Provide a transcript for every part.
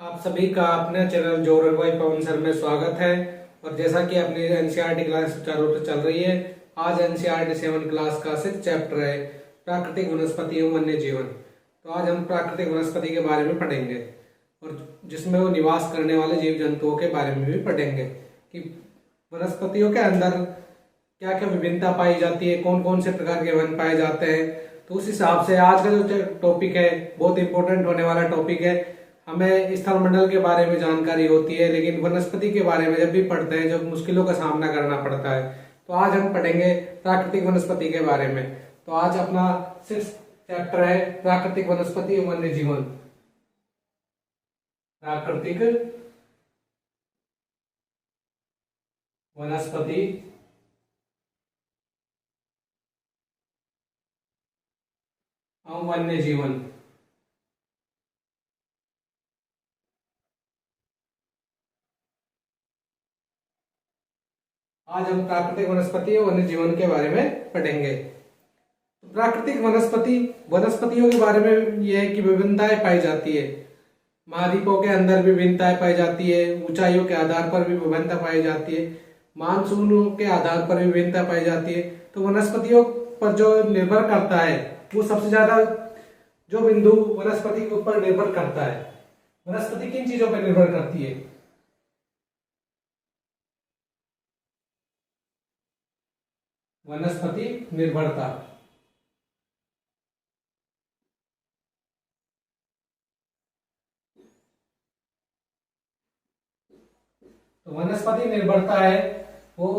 आप सभी का अपने चैनल जोरल भाई पवन सर में स्वागत है। और जैसा कि अपनी एनसीईआरटी क्लास सुचारू रूप से चल रही है, आज एनसीईआरटी 7 क्लास का 6 चैप्टर है प्राकृतिक वनस्पति एवं वन्य जीवन। तो आज हम प्राकृतिक वनस्पति के बारे में पढ़ेंगे और जिसमें वो निवास करने वाले जीव जंतुओं के बारे में भी पढ़ेंगे कि वनस्पतियों के अंदर क्या क्या विभिन्नता पाई जाती है, कौन कौन से प्रकार के वन पाए जाते हैं। तो उस हिसाब से आज का जो टॉपिक है बहुत इंपॉर्टेंट होने वाला टॉपिक है। हमें स्थलमंडल के बारे में जानकारी होती है, लेकिन वनस्पति के बारे में जब भी पढ़ते हैं जब मुश्किलों का सामना करना पड़ता है। तो आज हम पढ़ेंगे प्राकृतिक वनस्पति के बारे में। तो आज अपना 6 चैप्टर है प्राकृतिक वनस्पति एवं वन्य जीवन। प्राकृतिक वनस्पति एवं वन्य जीवन। आज हम प्राकृतिक वनस्पति और वन्य जीवन के बारे में पढ़ेंगे। तो प्राकृतिक वनस्पति वनस्पतियों के बारे में यह है कि विभिन्नताएं पाई जाती है। महाद्वीपों के अंदर विभिन्नताएं पाई जाती है, ऊंचाइयों के आधार पर भी विभिन्नता पाई जाती है, मानसूनों के आधार पर भी विभिन्नता पाई जाती है। तो वनस्पतियों पर जो निर्भर करता है वो सबसे ज्यादा जो बिंदु वनस्पति के ऊपर निर्भर करता है। वनस्पति किन चीजों पर निर्भर करती है? वनस्पति निर्भरता। तो वनस्पति निर्भरता है वो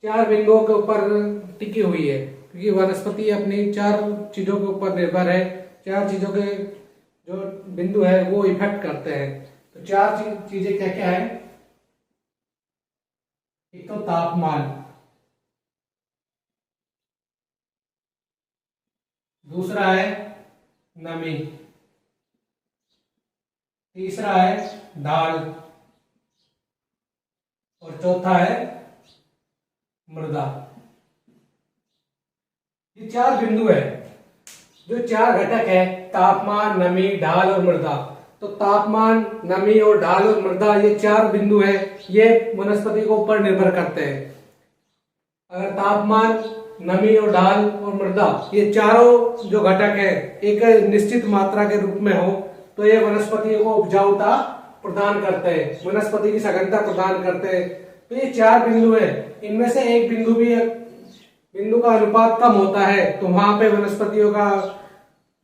4 बिंदुओं के ऊपर टिकी हुई है, क्योंकि वनस्पति अपनी 4 चीजों के ऊपर निर्भर है। 4 चीजों के जो बिंदु है वो इफेक्ट करते हैं। तो 4 चीजें क्या क्या है? एक तो तापमान, दूसरा है नमी, तीसरा है ढाल और चौथा है मृदा। ये 4 बिंदु है, जो 4 घटक है तापमान, नमी, ढाल और मृदा। तो तापमान, नमी और ढाल और मृदा ये 4 बिंदु है, ये वनस्पति को ऊपर निर्भर करते हैं। अगर तापमान, नमी और ढाल और मृदा ये चारों जो घटक है एक निश्चित मात्रा के रूप में हो तो ये वनस्पति को उपजाऊता प्रदान करते हैं, वनस्पति की सघनता प्रदान करते हैं। तो ये 4 बिंदु है, इनमें से एक बिंदु का अनुपात कम होता है तो वहां पे वनस्पतियों का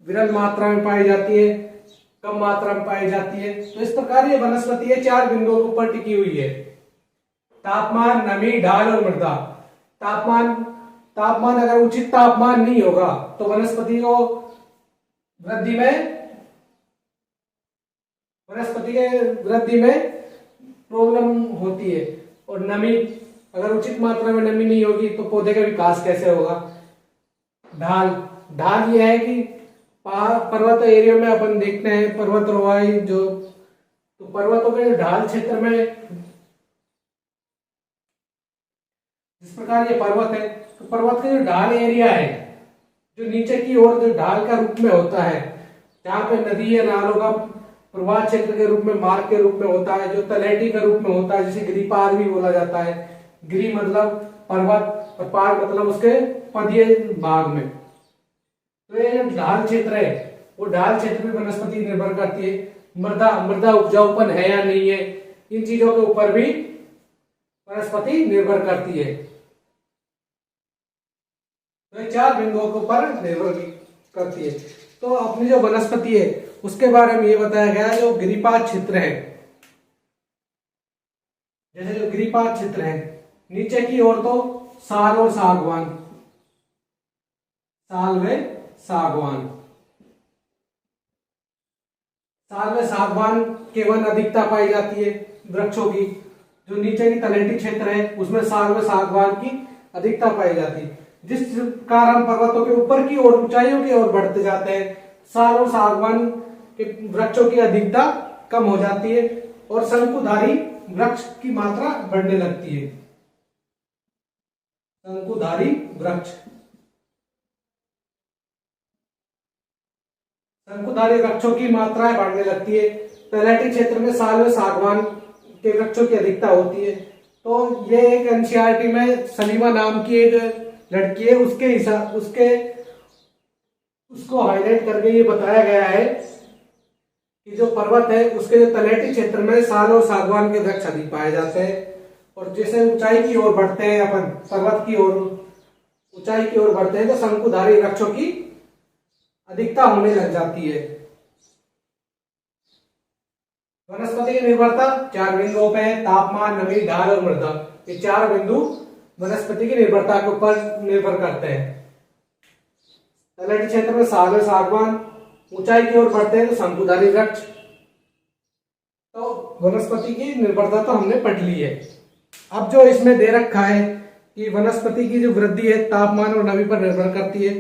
विरल मात्रा में पाई जाती है, कम मात्रा में पाई जाती है। तो इस प्रकार ये वनस्पति है 4 बिंदुओं के ऊपर टिकी हुई है, तापमान, नमी, ढाल और मृदा। तापमान अगर उचित तापमान नहीं होगा तो वनस्पति के वृद्धि में प्रॉब्लम होती है। और नमी, अगर उचित मात्रा में नमी नहीं होगी तो पौधे का विकास कैसे होगा? ढाल यह है कि पर्वत एरिया में अपन देखते हैं पर्वतारोही तो पर्वतों के ढाल क्षेत्र में जिस प्रकार ये पर्वत है तो पर्वत का जो ढाल एरिया है जो नीचे की ओर जो ढाल का रूप में होता है, जहाँ पे नदी या नालों का प्रवाह क्षेत्र के रूप में, मार्ग के रूप में होता है, जो तलहटी के रूप में होता है, जिसे गिरिपाद भी बोला जाता है। गिरि मतलब पर्वत और पाद मतलब उसके पदीय भाग में। तो ये जो ढाल क्षेत्र है वो ढाल क्षेत्र में वनस्पति निर्भर करती है। मृदा उपजाऊपन है या नहीं है, इन चीजों के ऊपर भी वनस्पति निर्भर करती है। तो ये 4 बिंदुओं के ऊपर निर्भर करती है। तो अपनी जो वनस्पति है उसके बारे में ये बताया गया है। जो गिरिपाद क्षेत्र है, जैसे जो गिरिपाद क्षेत्र है नीचे की ओर तो साल और सागवान, साल में सागवान के वन अधिकता पाई जाती है वृक्षों की। जो नीचे की तलहटी क्षेत्र है उसमें साल में सागवान की अधिकता पाई जाती है। जिस कारण हम पर्वतों के ऊपर की ओर, ऊंचाइयों की ओर बढ़ते जाते हैं, साल और सागवान के वृक्षों की अधिकता कम हो जाती है और शंकुधारी वृक्ष की मात्रा बढ़ने लगती है। शंकुधारी वृक्ष शंकुधारी वृक्षों की मात्रा बढ़ने लगती है। तलहटी क्षेत्र में साल में सागवान के वृक्षों की अधिकता होती है। तो ये एक एनसीईआरटी में सलीमा नाम की एक लड़की है, उसको हाईलाइट करके ये बताया गया है कि जो पर्वत है उसके जो तलहटी क्षेत्र में साल और सागवान के वृक्ष अधिक पाए जाते हैं। और जैसे ऊंचाई की ओर बढ़ते हैं, अपन पर्वत की ओर ऊंचाई की ओर बढ़ते हैं, तो शंकुधारी वृक्षों की अधिकता होने लग जाती है। वनस्पति की निर्भरता 4 बिंदुओं पे है: तापमान, नमी, ढाल और मृदा। ये 4 बिंदु वनस्पति की निर्भरता के ऊपर निर्भर करते हैं। तलहटी क्षेत्र में साल और सागवान, ऊंचाई की ओर बढ़ते हैं तो शंकुधारी वृक्ष। तो वनस्पति की निर्भरता तो हमने पढ़ ली है। अब जो इसमें दे रखा है कि वनस्पति की जो वृद्धि है तापमान और नमी पर निर्भर करती है।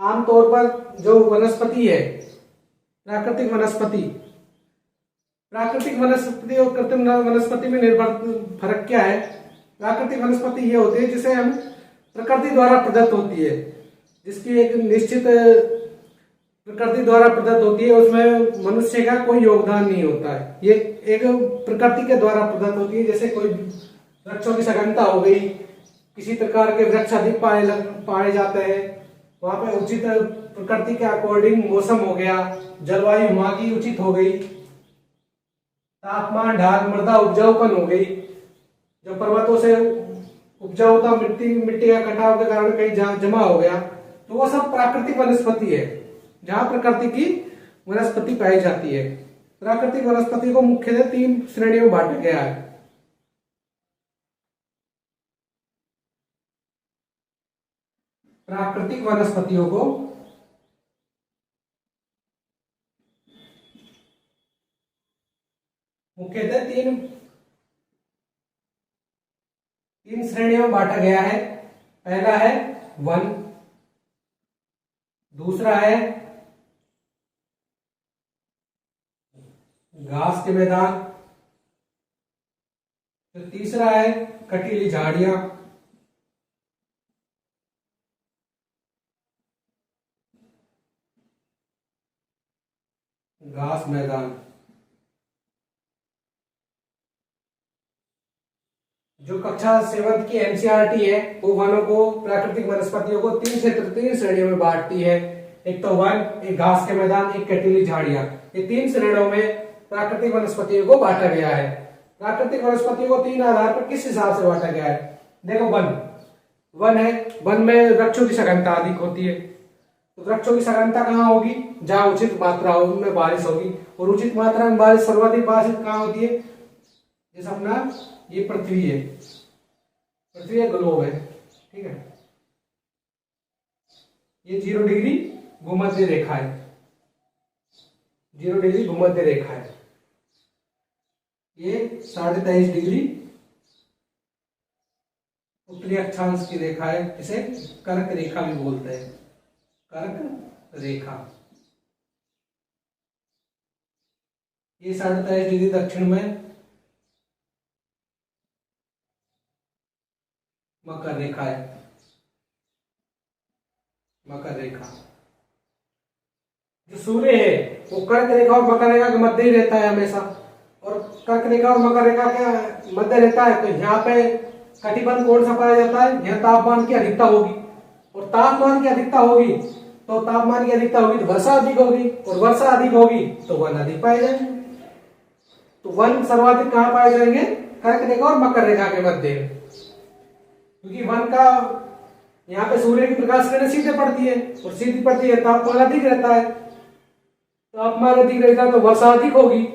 आमतौर पर जो वनस्पति है, प्राकृतिक वनस्पति और कृत्रिम वनस्पति में निर्भर फर्क क्या है? प्राकृतिक वनस्पति ये होती है जिसे हम प्रकृति द्वारा प्रदत्त होती है, जिसकी एक निश्चित प्रकृति द्वारा प्रदत्त होती है, उसमें मनुष्य का कोई योगदान नहीं होता है। ये एक प्रकृति के द्वारा प्रदत्त होती है। जैसे कोई वृक्षों की सघनता हो गई, किसी प्रकार के वृक्ष अधिक पाए जाते हैं, वहां पे उचित प्रकृति के अकॉर्डिंग मौसम हो गया, जलवायु वहां की उचित हो गई, तापमान, ढाल, मृदा, उपजाऊपन हो गई। जो पर्वतों से उपजाऊता मिट्टी का कटाव के कारण कहीं जमा हो गया, तो वो सब प्राकृतिक वनस्पति है, जहां प्रकृति की वनस्पति पाई जाती है। प्राकृतिक वनस्पति को मुख्यतः 3 श्रेणियों में बांटा गया है। प्राकृतिक वनस्पतियों को मुख्यतः तीन श्रेणियों में बांटा गया है। पहला है वन, दूसरा है घास के मैदान, तो तीसरा है कटीली झाड़ियां। घास मैदान। जो कक्षा 7 की एनसीईआरटी है वो वनों को, प्राकृतिक वनस्पतियों को 3 श्रेणियों में बांटती है। एक तो वन, एक घास के मैदान, एक कटीली झाड़ियां। ये 3 श्रेणियों में प्राकृतिक वनस्पतियों को बांटा गया है। प्राकृतिक वनस्पतियों को 3 आधार पर किस हिसाब से बांटा गया है? देखो, वन है, वन में वृक्षों की सघनता अधिक होती है। तो वृक्षों की सघनता कहाँ होगी? जहां उचित मात्रा में बारिश होगी। और उचित मात्रा में बारिश, सर्वाधिक बारिश कहाँ होती है? जैसे अपना ये पृथ्वी है, पृथ्वी एक ग्लोब है, ठीक है। ये 0 डिग्री भूमध्य रेखा है, 0 डिग्री भूमध्य रेखा है। ये 23.5 डिग्री उत्तरी अक्षांश की रेखा है, इसे कर्क रेखा भी बोलते हैं, कर्क रेखा। ये 23.5 डिग्री दक्षिण में मकर रेखा है, मकर रेखा। जो सूर्य है वो कर्क रेखा और मकर रेखा के मध्य ही रहता है हमेशा। और कर्क रेखा और मकर रेखा के मध्य रहता है, तो यहाँ पे कटिबंध कौन सा पाया जाता है? यहाँ तापमान की अधिकता होगी, और तापमान की अधिकता होगी तो वर्षा अधिक होगी, और वर्षा अधिक होगी तो वन अधिक पाए जाएंगे। तो वन सर्वाधिक कहाँ पाए जाएंगे? कर्क रेखा और मकर रेखा के मध्य, क्योंकि वन का यहाँ पे सूर्य की प्रकाश किरणें सीधे पड़ती है, और सीधी पड़ती है, तापमान अधिक रहता है। तापमान अधिक रहता है तो वर्षा अधिक होगी,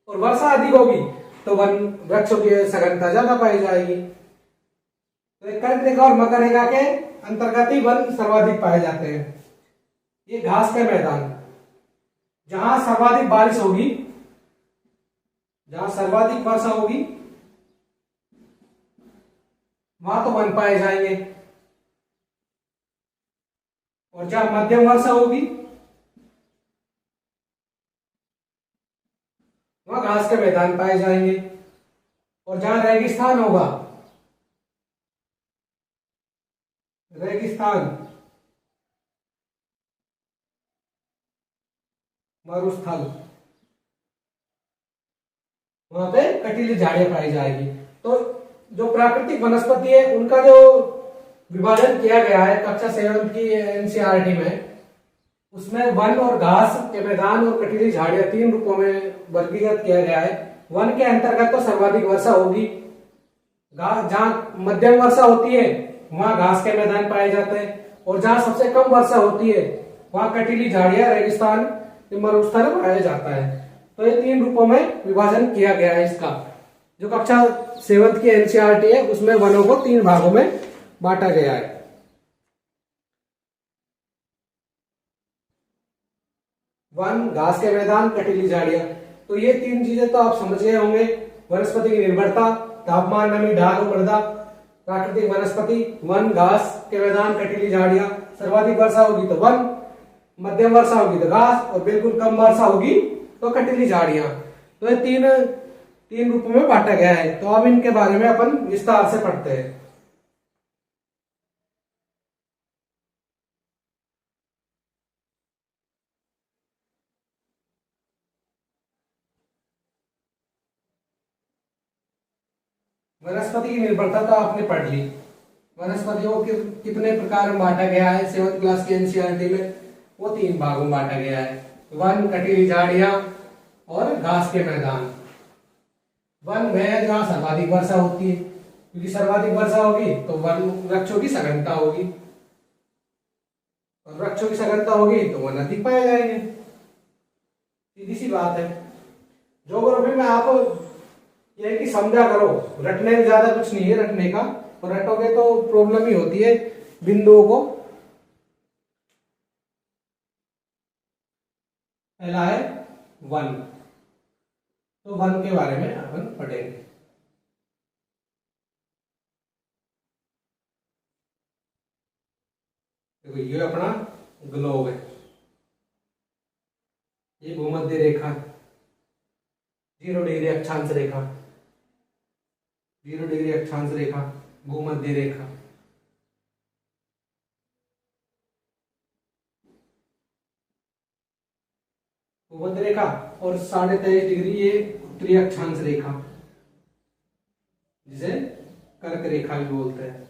और वर्षा अधिक होगी तो वन वृक्षों की सघनता ज्यादा पाई जाएगी। तो कर्क रेखा और मकर रेखा के अंतर्गत ही वन सर्वाधिक पाए जाते हैं। ये घास के मैदान, जहां सर्वाधिक बारिश होगी, जहां सर्वाधिक वर्षा होगी, वहां तो वन पाए जाएंगे। और जहां मध्यम वर्षा होगी वहां घास के मैदान पाए जाएंगे। और जहां रेगिस्तान होगा, रेगिस्तान, मरुस्थल, वहां पे कटीली झाड़ियां पाई जाएगी। तो जो प्राकृतिक वनस्पति है उनका जो विभाजन किया गया है कक्षा 7 की एनसीईआरटी में, उसमें वन और घास के मैदान और कटीली झाड़ियां 3 रूपों में वर्गीकृत किया गया है। वन के अंतर्गत तो सर्वाधिक वर्षा होगी, जहां मध्यम वर्षा होती है वहां घास के मैदान पाए जाते हैं, और जहां सबसे कम वर्षा होती है वहां कटीली झाड़ियां, रेगिस्तान, मरुस्थल पाया जाता है। तो ये 3 रूपों में विभाजन किया गया है इसका। जो कक्षा 7 की एनसीईआरटी है उसमें वनों को 3 भागों में बांटा गया है। वन, घास के मैदान, कटीली झाड़ियां। तो ये 3 चीजें तो आप समझ गए होंगे। वनस्पति की निर्भरता, तापमान, नमी, ढाल और मृदा। प्राकृतिक वनस्पति वन, घास के मैदान, कटीली झाड़ियां। सर्वाधिक वर्षा होगी तो वन, मध्यम वर्षा होगी तो घास, और बिल्कुल कम वर्षा होगी तो कटीली झाड़ियां। तो ये तीन रूपों में बांटा गया है। तो अब इनके बारे में अपन विस्तार से पढ़ते हैं। वनस्पति की निर्भरता तो आपने पढ़ ली। वनस्पतियों को कितने प्रकार में बांटा गया है 7th क्लास की एनसीईआरटी में, वो 3 भागों में बांटा गया है। वन, कटीली झाड़ियां और घास के मैदान। वन वह है जहां सर्वाधिक वर्षा होती है, क्योंकि सर्वाधिक वर्षा होगी तो वन वृक्षों की सघनता होगी, और वृक्षों की सघनता होगी तो वन अधिक पाए जाएंगे। सीधी सी बात है। ज्योग्राफी में आप यह कि समझा करो, रटने में ज्यादा कुछ नहीं है रटने का, और रटोगे तो प्रॉब्लम ही होती है बिंदुओं को। पहला है वन, तो वन के बारे में अपन पढ़ेंगे। देखो ये अपना ग्लोब है, ये भूमध्य रेखा, 0 डिग्री अक्षांश रेखा, 0 डिग्री अक्षांश रेखा, भूमध्य रेखा। भूमध्य रेखा और 23.5 डिग्री ये उत्तरी अक्षांश रेखा, जिसे कर्क रेखा भी बोलते हैं।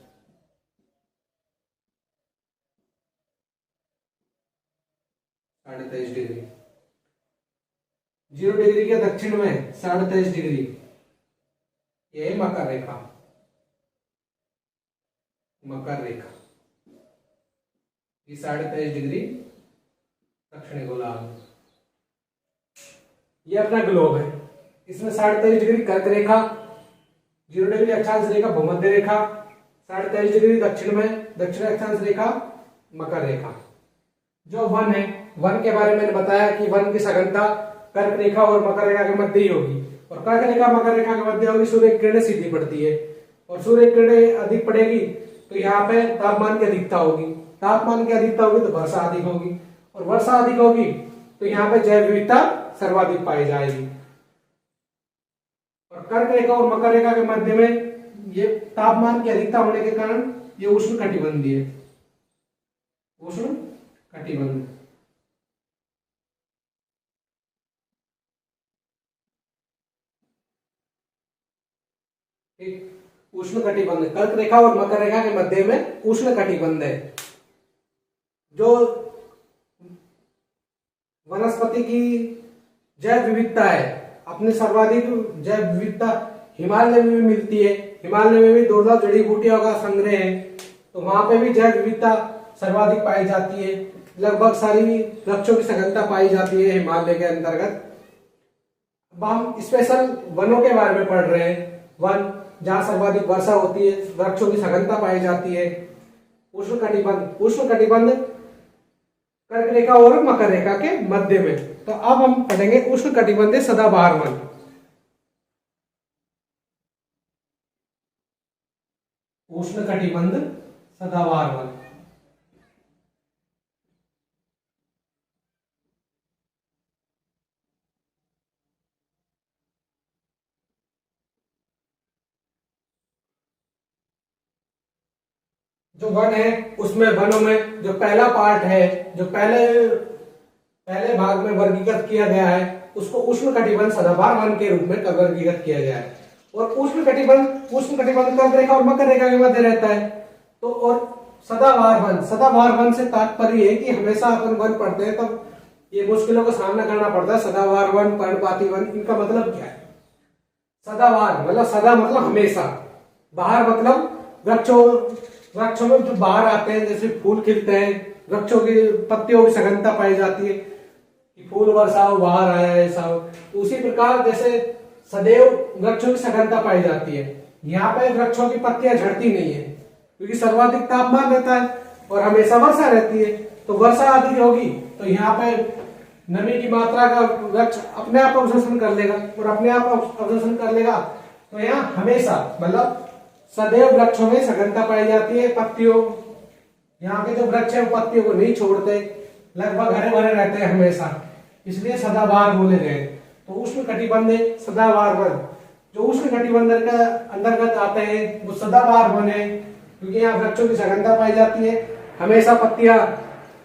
23.5 डिग्री। 0 डिग्री के दक्षिण में 23.5 डिग्री, ये मकर रेखा, मकर रेखा, ये 23.5 डिग्री दक्षिणी गोलार्ध। ये अपना ग्लोब है, इसमें 23.5 डिग्री कर्क रेखा, 0 डिग्री अक्षांश रेखा भूमध्य रेखा, 23.5 डिग्री दक्षिण में दक्षिण अक्षांश रेखा मकर रेखा। जो वन है, वन के बारे में मैंने बताया कि वन की सघनता कर्क रेखा और मकर रेखा के मध्य ही होगी, और कर्क रेखा मकर रेखा के मध्य होगी। सूर्य की किरणें सीधी पड़ती है, और सूर्य की किरणें अधिक पड़ेगी तो यहाँ पे तापमान की अधिकता होगी, तापमान की अधिकता होगी तो वर्षा अधिक होगी, और वर्षा अधिक होगी तो यहाँ पे जैव विविधता सर्वाधिक पाई जाएगी। और कर्क रेखा और मकर रेखा के मध्य में ये तापमान की अधिकता होने के कारण ये उष्ण कटिबंधीय है, उष्ण कटिबंध। उष्ण कटिबंध, कर्क रेखा और मकर रेखा के मध्य में उष्ण कटिबंध है। जो वनस्पति की जैव विविधता है, अपने सर्वाधिक जैव विविधता हिमालय में भी मिलती है। हिमालय में भी दुर्लभ जड़ी बूटियों का संग्रह है, तो वहां पे भी जैव विविधता सर्वाधिक पाई जाती है। लगभग सारी वृक्षों की सघनता पाई जाती है हिमालय के अंतर्गत। अब हम स्पेशल वनों के बारे में पढ़ रहे हैं। वन जहां सर्वाधिक वर्षा होती है, वृक्षों की सघनता पाई जाती है। उष्ण कटिबंध, उष्ण कटिबंध कर्क रेखा और मकर रेखा के मध्य में। तो अब हम पढ़ेंगे उष्ण कटिबंधीय सदाबहार वन। उष्ण कटिबंध सदाबहार वन। जो वन है उसमें वनों में जो पहला पार्ट है, जो पहले पहले भाग में वर्गीकृत किया गया है उसको उष्णकटिबंध सदाबहार वन के रूप में वर्गीकृत किया गया है। और उष्णकटिबंध कर्क रेखा और मकर रेखा के मध्य रहता है। तो और सदाबहार वन से तात्पर्य है कि हमेशा अपन वन पढ़ते हैं तब ये मुश्किलों का सामना करना पड़ता है। सदाबहार वन, पर्णपाती वन, इनका मतलब क्या है? सदाबहार मतलब सदा मतलब हमेशा, बहार मतलब वृक्षों में जो बाहर आते हैं, जैसे फूल खिलते हैं, वृक्षों की पत्तियों की सघनता पाई जाती है कि फूल वर्षा हो, बाहर आया है, ऐसा हो। तो उसी प्रकार जैसे सदैव वृक्षों की सघनता पाई जाती है, यहाँ पे वृक्षों की पत्तियां झड़ती नहीं है क्योंकि सर्वाधिक तापमान रहता है और हमेशा वर्षा रहती है। तो वर्षा अधिक होगी तो यहाँ पे नमी की मात्रा का वृक्ष अपने आप अवशोषण कर लेगा, और अपने आप अवशोषण कर लेगा तो यहाँ हमेशा मतलब सदैव वृक्षों में सघनता पाई जाती है। पत्तियों, यहाँ के जो वृक्ष है वो पत्तियों को नहीं छोड़ते, लगभग हरे भरे रहते हैं हमेशा, इसलिए सदाबहार बोले गए। तो उष्णकटिबंधीय सदाबहार वन जो उष्णकटिबंध के अंतर्गत आते हैं वो सदाबहार वन है क्योंकि यहाँ वृक्षों की सघनता पाई जाती है, हमेशा पत्तियां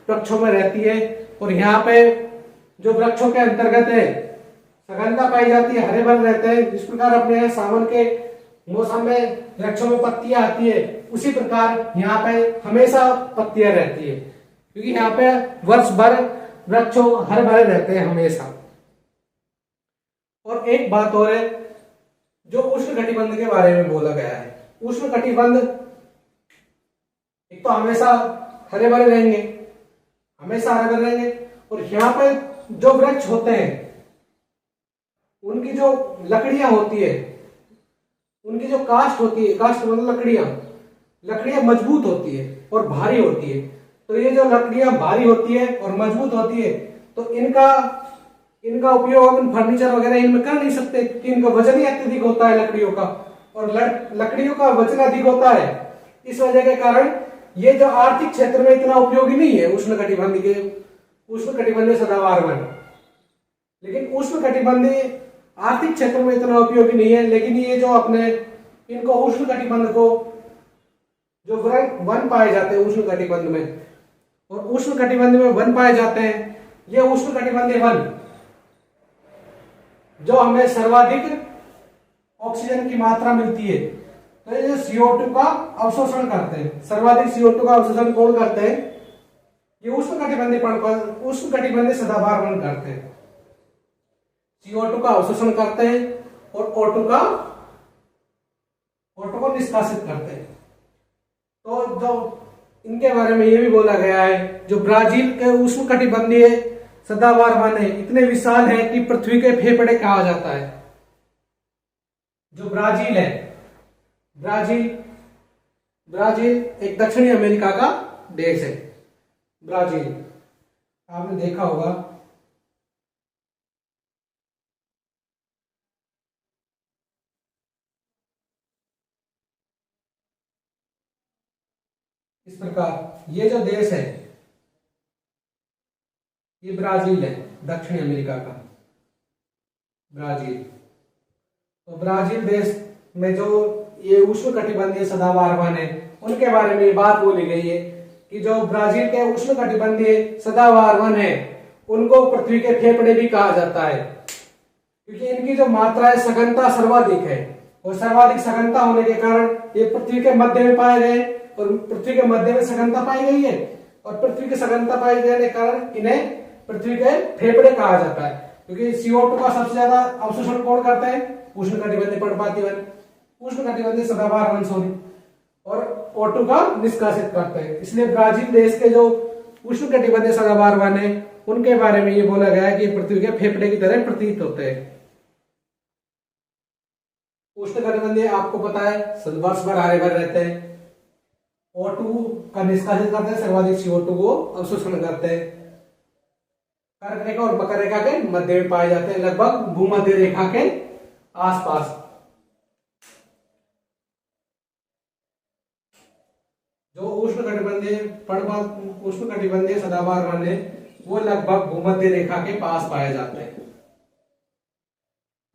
वृक्षों में रहती है। और यहाँ पे जो वृक्षों के अंतर्गत है सघनता पाई जाती है, हरे भरे रहते हैं। जिस प्रकार अपने यहाँ सावन के मौसम में वृक्षों में पत्तियां आती है, उसी प्रकार यहाँ पे हमेशा पत्तियां रहती है क्योंकि यहाँ पे वर्ष भर वृक्षों हरे भरे रहते हैं हमेशा। और एक बात और है जो उष्णकटिबंध के बारे में बोला गया है, उष्णकटिबंध एक तो हमेशा हरे भरे रहेंगे, हमेशा हरे भरे रहेंगे। और यहाँ पे जो वृक्ष होते हैं उनकी जो लकड़ियां होती है, उनकी जो काष्ठ होती है, काष्ठ मतलब लकड़ियां मजबूत होती है और भारी होती है। तो ये जो लकड़ियां भारी होती है और मजबूत होती है तो इनका उपयोग अपन फर्नीचर वगैरह इनमें कर नहीं सकते क्योंकि इनका वजन ही अत्यधिक होता है लकड़ियों का, और लकड़ियों का वजन अधिक होता है। इस वजह के कारण ये जो आर्थिक क्षेत्र में इतना उपयोगी नहीं है उष्णकटिबंधीय सदाबहार वन। लेकिन उष्णकटिबंधीय आर्थिक क्षेत्र में इतना उपयोगी नहीं है, लेकिन ये जो अपने इनको उष्णकटिबंध को जो वन पाए जाते हैं उष्णकटिबंध में, और उष्णकटिबंध में वन पाए जाते हैं, ये उष्णकटिबंधीय वन जो हमें सर्वाधिक ऑक्सीजन की मात्रा मिलती है। तो ये CO2 का अवशोषण करते हैं, सर्वाधिक CO2 का अवशोषण कौन करते हैं? ये उष्णकटिबंधीय सदाबहार वन करते हैं। CO2 का अवशोषण करते हैं और O2 को निष्कासित करते हैं। तो जो इनके बारे में ये भी बोला गया है, जो ब्राजील के उष्णकटिबंधीय सदाबहार वन है इतने विशाल है कि पृथ्वी के फेफड़े कहा जाता है। जो ब्राजील है, ब्राजील एक दक्षिणी अमेरिका का देश है। ब्राजील आपने देखा होगा, इस प्रकार ये जो देश है ये ब्राजील है, दक्षिणी अमेरिका का ब्राजील। तो ब्राजील देश में जो ये उष्णकटिबंधीय सदाबहार वन है उनके बारे में बात बोली गई है कि जो ब्राजील के उष्णकटिबंधीय सदाबहार वन है उनको पृथ्वी के फेफड़े भी कहा जाता है क्योंकि इनकी जो मात्रा है सघनता सर्वाधिक है, और सर्वाधिक सघनता होने के कारण ये पृथ्वी के मध्य में पाए गए, और पृथ्वी के मध्य में सघनता पाई गई है, और पृथ्वी की सघनता पाई जाने के कारण इन्हें पृथ्वी के फेफड़े कहा जाता है क्योंकि CO2 का सबसे ज्यादा अवशोषण कौन करता है? उष्णकटिबंधीय पर्णपाती वन, उष्णकटिबंधीय सदाबहार वन सॉरी, और O2 का निष्कासित करते हैं। इसलिए ब्राजील देश के जो उष्णकटिबंधीय सदाबहार वन है उनके बारे में ये बोला गया है कि पृथ्वी के फेफड़े की तरह प्रतीत होते हैं। उष्णकटिबंधीय आपको पता है वर्ष भर हरे भरे रहते हैं, O2 का निष्कासित करते हैं, सर्वाधिक CO2 को अवशोषण करते हैं। कर्क रेखा और मकर रेखा के मध्य में पाए जाते हैं, लगभग भूमध्य रेखा के आसपास। जो उष्णकटिबंधीय सदाबहार वन है वो लगभग भूमध्य रेखा के पास पाए जाते हैं।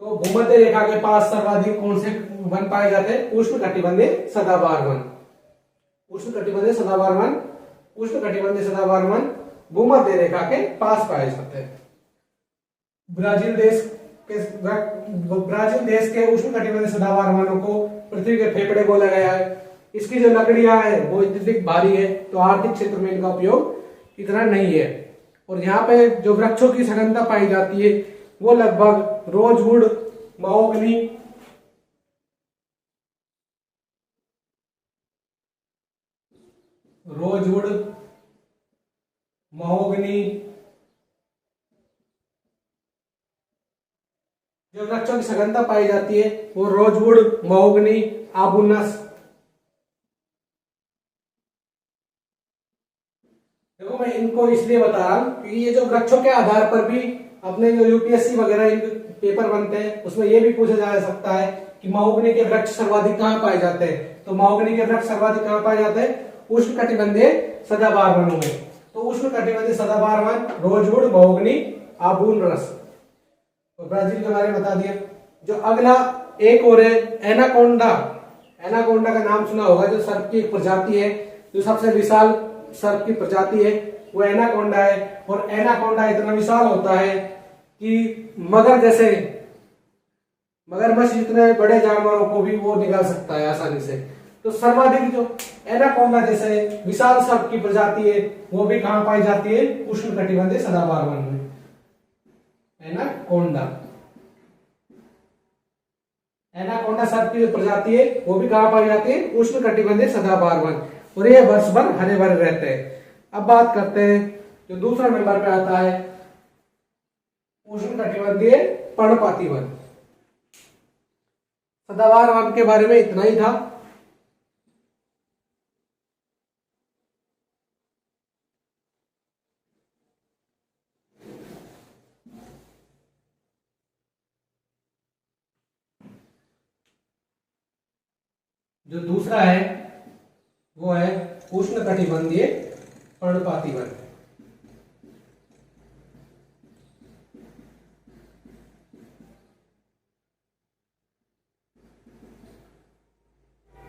तो भूमध्य रेखा के पास सर्वाधिक कौन से वन पाए जाते हैं? उष्णकटिबंधीय सदाबहार वन। उष्णकटिबंधीय सदाबहार वन भूमध्य रेखा के पास पाए जाते हैं। ब्राजील देश के उष्णकटिबंधीय सदाबहार वनों को पृथ्वी के फेफड़े बोला गया है। इसकी जो लकड़ियां है वो अत्यधिक भारी है, तो आर्थिक क्षेत्र में इनका उपयोग इतना नहीं है। और यहाँ पे जो वृक्षों की सघनता पाई जाती है वो लगभग रोजवुड, महोगनी, जो वृक्षों की सघनता पाई जाती है वो रोजवुड, महोगनी, आबूनस। देखो मैं इनको इसलिए बता रहा हूं कि ये जो वृक्षों के आधार पर भी अपने जो यूपीएससी वगैरह इन पेपर बनते हैं उसमें ये भी पूछा जा सकता है कि महोगनी के वृक्ष सर्वाधिक कहाँ पाए जाते हैं। तो महोगनी के वृक्ष सर्वाधिक कहाँ पाए जाते हैं? उष्णकटिबंधीय सदाबहार वनों में। तो उष्णकटिबंधीय सदाबहार वन रोजवुड, महोगनी, आबूनस। तो ब्राजील के बारे में बता दिया। जो अगला एक और है एनाकोंडा। एनाकोंडा का नाम सुना होगा, जो सर्प की एक प्रजाति है, जो सबसे विशाल सर्प की प्रजाति है वो एनाकोंडा है। और एनाकोंडा इतना विशाल होता है कि मगरमच्छ जितने बड़े जानवरों को भी वो निगल सकता है आसानी से। तो सर्वाधिक जो एनाकोंडा जैसे विशाल सर्प की प्रजाति है वो भी कहां पाई जाती है? उष्णकटिबंधीय सदाबहार वन में। एनाकोंडा सर्प की जो प्रजाति है वो भी कहां पाई जाती है? उष्णकटिबंधीय सदाबहार वन। और ये वर्ष भर हरे भरे रहते हैं। अब बात करते हैं जो दूसरा नंबर पे आता है उष्णकटिबंधीय पर्णपाती वन। सदाबहार वन के बारे में इतना ही था। जो दूसरा है वो है उष्णकटिबंधीय पर्णपाती वन।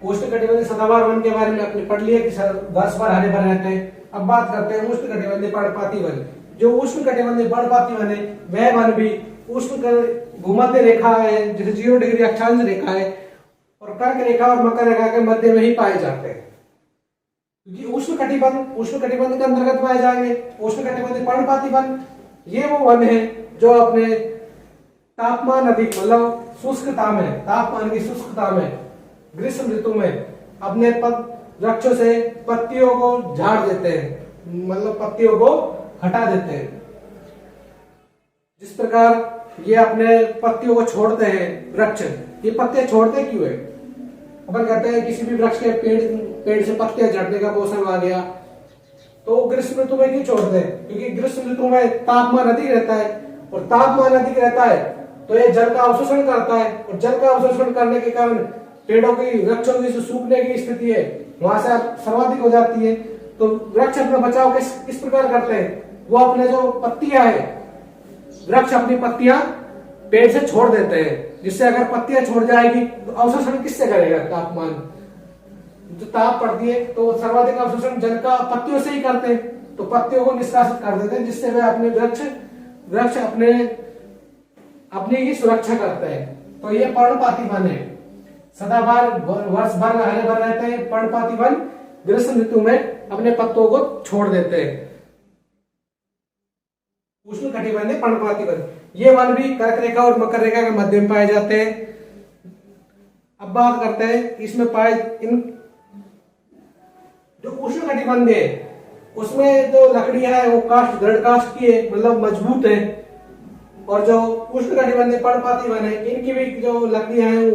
उष्णकटिबंधीय सदाबहार वन के बारे में आपने पढ़ लिया कि वर्ष भर हरे भरे रहते हैं। अब बात करते हैं उष्णकटिबंधीय पर्णपाती वन। जो उष्णकटिबंधीय पर्णपाती वन है वह वन भी उष्ण भूमध्य रेखा है, जैसे 0 डिग्री अक्षांश रेखा है, और कर्क रेखा और मकर रेखा के मध्य में ही पाए जाते हैं। उष्णकटिबंध के अंतर्गत पाए जाएंगे। उष्णकटिबंधीय पर्णपाती वन ये वो वन है जो अपने तापमान अधिक, मतलब शुष्कता में, तापमान की शुष्कता में ग्रीष्म ऋतु में अपने वृक्षों से पत्तियों को झाड़ देते हैं, मतलब पत्तियों को हटा देते हैं। जिस प्रकार ये अपने पत्तियों को छोड़ते हैं वृक्ष, ये पत्ते छोड़ते क्यों है? अपन कहते हैं किसी भी वृक्ष के पेड़ से पत्ते झड़ने का मौसम आ गया तो ग्रीष्म ऋतु में क्यों छोड़ते हैं? क्योंकि ग्रीष्म ऋतु में तापमान अधिक रहता है, और तापमान अधिक रहता है तो ये जल का अवशोषण करता है, और जल का अवशोषण करने के कारण पेड़ों की, वृक्षों की जो सूखने की स्थिति है वहां से सर्वाधिक हो जाती है। तो वृक्ष अपना बचाव किस प्रकार करते हैं? वो अपने जो पत्तियां है, वृक्ष अपनी पत्तियां पेड़ से छोड़ देते हैं, जिससे अगर पत्तियां छोड़ जाएगी तो अवशोषण किससे करेगा? तापमान, जो ताप पड़ती है तो सर्वाधिक अवशोषण जल का पत्तियों से ही करते हैं, तो पत्तियों को निष्कासित कर देते हैं, जिससे वे अपने वृक्ष अपनी ही सुरक्षा करते हैं। तो ये पर्णपाती वन है। सदाबहार वर्ष भर हरे भरे रहते हैं। पर्णपाती वन ग्रीष्म ऋतु में अपने पत्तों को छोड़ देते हैं। उष्णकटिबंधीय पर्णपाती वन, ये वन भी कर्क रेखा और मकर रेखा के मध्य में पाए जाते हैं। अब बात करते हैं इसमें पाए इन जो उष्णकटिबंधीय उसमें जो लकड़ियां है वो दृढ़ काष्ठ की है, मतलब मजबूत है। और जो उष्णकटिबंधीय पर्णपाती वन है इनकी भी जो लकड़ियां हैं वो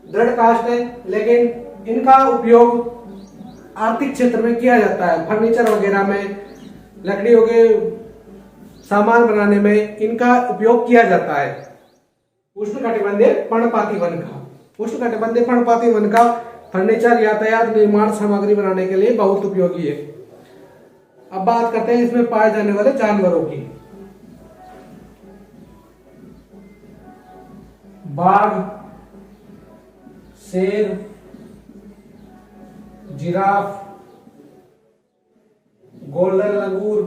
दृढ़ काष्ठ है, लेकिन इनका उपयोग आर्थिक क्षेत्र में किया जाता है। फर्नीचर वगैरह में, लकड़ियों के सामान बनाने में इनका उपयोग किया जाता है। उष्णकटिबंधीय पर्णपाती वन का फर्नीचर, यातायात, निर्माण सामग्री बनाने के लिए बहुत उपयोगी है। अब बात करते हैं इसमें पाए जाने वाले जानवरों की। बाघ, शेर, जिराफ, गोल्डन लंगूर,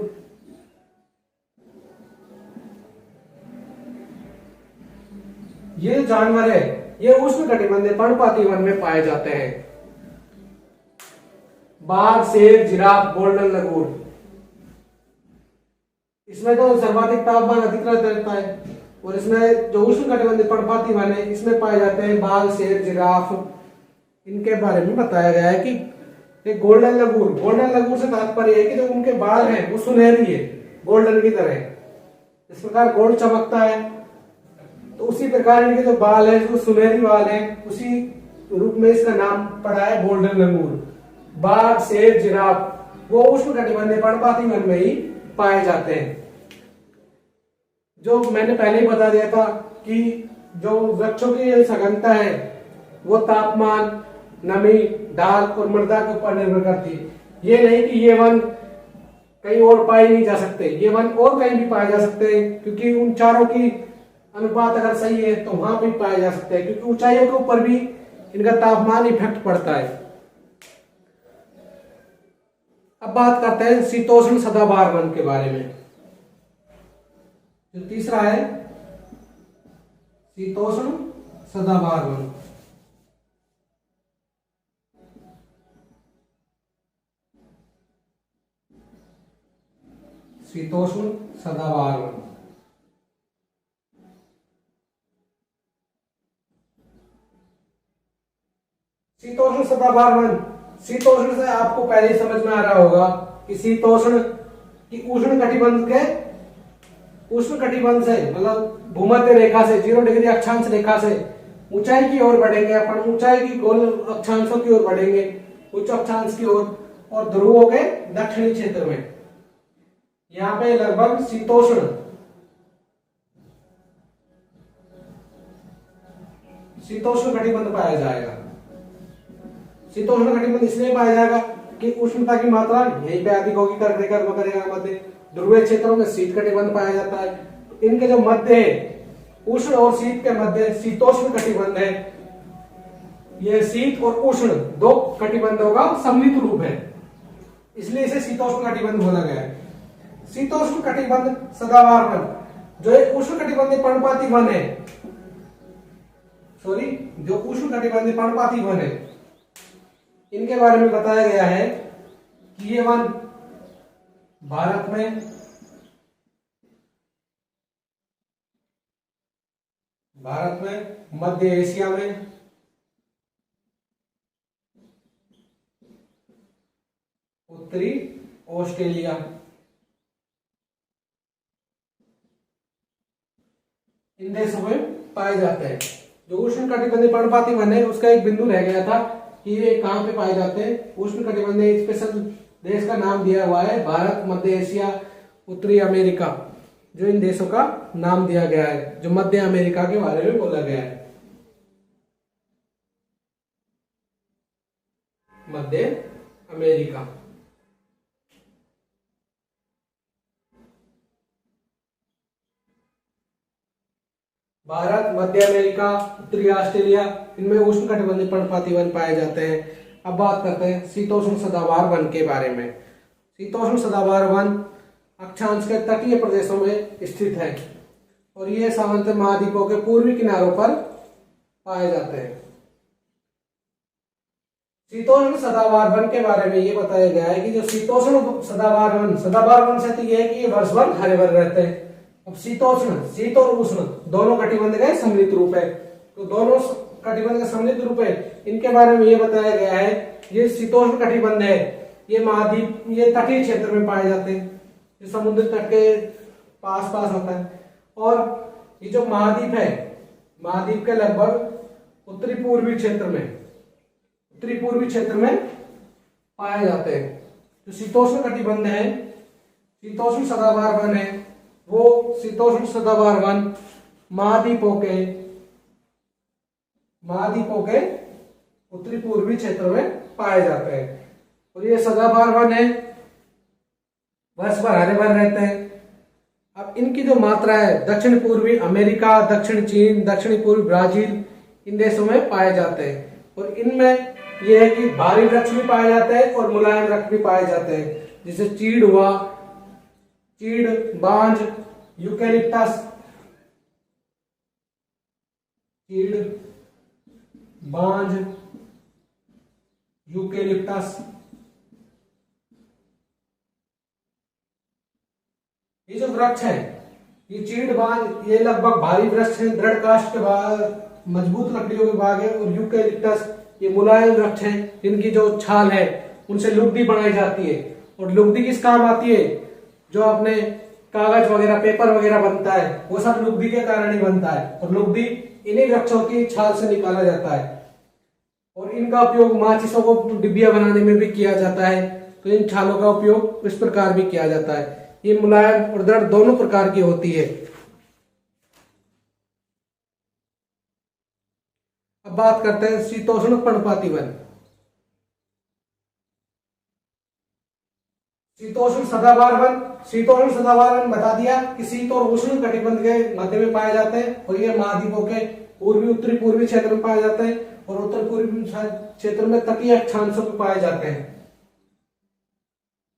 ये जानवर है ये उष्णकटिबंधीय पर्णपाती वन में पाए जाते हैं। बाघ, शेर, जिराफ, गोल्डन लंगूर, इसमें तो सर्वाधिक तापमान अधिक रहता है और इसमें जो उष्णकटिबंधीय पर्णपाती वन है इसमें पाए जाते हैं बाघ, शेर, जिराफ। इनके बारे में बताया गया है कि ये गोल्डन लंगूर से तात्पर्य है कि जो उनके बाल हैं वो सुनहरी है, गोल्डन की तरह। इस प्रकार गोल्ड चमकता है तो उसी प्रकार इनके जो बाल है जो सुनहरी बाल है, उसी रूप में इसका नाम पड़ा है गोल्डन लंगूर। बाघ, शेर, जिराफ वो उष्णकटिबंधीय पर्णपाती वन में ही पाए जाते हैं। जो मैंने पहले ही बता दिया था कि जो वृक्षों की सघनता है वो तापमान, नमी, ढाल और मृदा के ऊपर निर्भर करती है। ये नहीं कि ये वन कहीं और पाए नहीं जा सकते, ये वन और कहीं भी पाए जा सकते हैं, क्योंकि उन चारों की अनुपात अगर सही है तो वहां भी पाए जा सकते हैं, क्योंकि ऊंचाइयों के ऊपर भी इनका तापमान इफेक्ट पड़ता है। अब बात करते हैं शीतोष्ण सदाबहार वन के बारे में। जो तीसरा है शीतोष्ण सदाबहार वन। शीतोष्ण सदाबहार वन, शीतोष्ण सदाबहार वन, शीतोष्ण से आपको पहले ही समझ में आ रहा होगा कि शीतोष्ण की उष्ण कटिबंध से मतलब भूमध्य रेखा से 0 डिग्री अक्षांश रेखा से ऊंचाई की ओर बढ़ेंगे अपन, ऊंचाई की गोल अक्षांशों की ओर बढ़ेंगे, उच्च अक्षांश की ओर, और ध्रुवों के दक्षिणी क्षेत्र में यहाँ पे लगभग शीतोष्ण कटिबंध पाया जाएगा। शीतोष्ण कटिबंध इसलिए पाया जाएगा कि उष्णता की मात्रा यहीं पे अधिक होगी, कर्क रेखा मध्य ध्रुवीय क्षेत्रों में शीत कटिबंध पाया जाता है। इनके जो मध्य है, उष्ण और शीत के मध्य शीतोष्ण कटिबंध है। यह शीत और उष्ण दो कटिबंधों का सम्मिलित रूप है, इसलिए इसे शीतोष्ण कटिबंध बोला गया है। शीतोष्ण कटिबंध सदाबहार वन जो एक उष्ण कटिबंधीय पर्णपाती वन है, जो उष्ण कटिबंधीय पर्णपाती वन है, इनके बारे में बताया गया है कि ये वन भारत में, मध्य एशिया में, उत्तरी ऑस्ट्रेलिया, इन देशों में पाए जाते हैं। जो उष्ण कटिबंधीय पर्णपाती वन है उसका एक बिंदु रह गया था कि ये कहां पे पाए जाते हैं। उष्ण कटिबंधीय स्पेशल देश का नाम दिया हुआ है भारत, मध्य एशिया, उत्तरी अमेरिका, जो इन देशों का नाम दिया गया है, जो मध्य अमेरिका के बारे में बोला गया है। मध्य अमेरिका, भारत, मध्य अमेरिका, उत्तरी ऑस्ट्रेलिया, इनमें उष्ण कटिबंधीय पर्णपाती वन पाए जाते हैं। अब बात करते हैं शीतोष्ण सदाबहार वन के बारे में। शीतोष्ण सदाबहार वन अक्षांश के तटीय प्रदेशों में स्थित है और ये सामान्यतः महाद्वीपों के पूर्वी किनारों पर पाए जाते हैं। शीतोष्ण सदाबहार वन के बारे में ये बताया गया है कि जो शीतोष्ण सदाबहार वन से तो ये है कि ये वर्ष भर हरे भरे रहते हैं। अब शीत और उष्ण दोनों कटिबंध का सम्मिलित रूप है, तो दोनों कटिबंध का सम्मिलित रूप है। इनके बारे में ये बताया गया है ये शीतोष्ण कटिबंध है, ये महाद्वीप, ये तटीय क्षेत्र में पाए जाते हैं, जो समुद्र तट के पास होता है। और ये जो महाद्वीप है, महाद्वीप के लगभग उत्तरी पूर्वी क्षेत्र में पाए जाते हैं। जो शीतोष्ण कटिबंध है, शीतोष्ण सदाबहार वन है, वो शीतोष्ण सदाबहार वन महाद्वीपों के उत्तरी पूर्वी क्षेत्र में पाए जाते हैं। और ये सदाबहार वन है, वर्ष भर हरे भरे रहते हैं। अब इनकी जो मात्रा है दक्षिण पूर्वी अमेरिका, दक्षिण चीन, दक्षिणी पूर्वी ब्राजील, इन देशों में पाए जाते हैं। और इनमें यह है कि भारी वृक्ष भी पाए जाते हैं और मुलायम वृक्ष भी पाए जाते हैं। जैसे चीड़ हुआ, चीड़, बांज, यूकेलिप्टस, चीड़, बांज, यूकेलिप्टस, ये जो वृक्ष है, ये चीड़, बांज, ये लगभग भारी वृक्ष है, दृढ़ काष्ठ के बाद मजबूत लकड़ियों के भाग है। और यूकेलिप्टस ये मुलायम वृक्ष है, इनकी जो छाल है उनसे लुगदी बनाई जाती है। और लुगदी किस काम आती है? जो अपने कागज वगैरह, पेपर वगैरह बनता है वो सब लुगदी के कारण ही बनता है। और लुगदी इन्हीं वृक्षों की छाल से निकाला जाता है। और इनका उपयोग माचिसों को डिब्बिया बनाने में भी किया जाता है। तो इन छालों का उपयोग इस प्रकार भी किया जाता है। ये मुलायम और दृढ़ दोनों प्रकार की होती है। अब बात करते हैं शीतोष्ण पर्णपाती वन। शीतोष्ण सदाबहार वन, शीतोष्ण सदाबहार वन बता दिया कि शीत और उष्ण कटिबंध के मध्य में पाए जाते हैं। और ये महाद्वीपों के पूर्वी, उत्तरी पूर्वी क्षेत्र में पाए जाते हैं। और उत्तर पूर्वी क्षेत्र में तटीय अक्षांशों में पाए जाते हैं।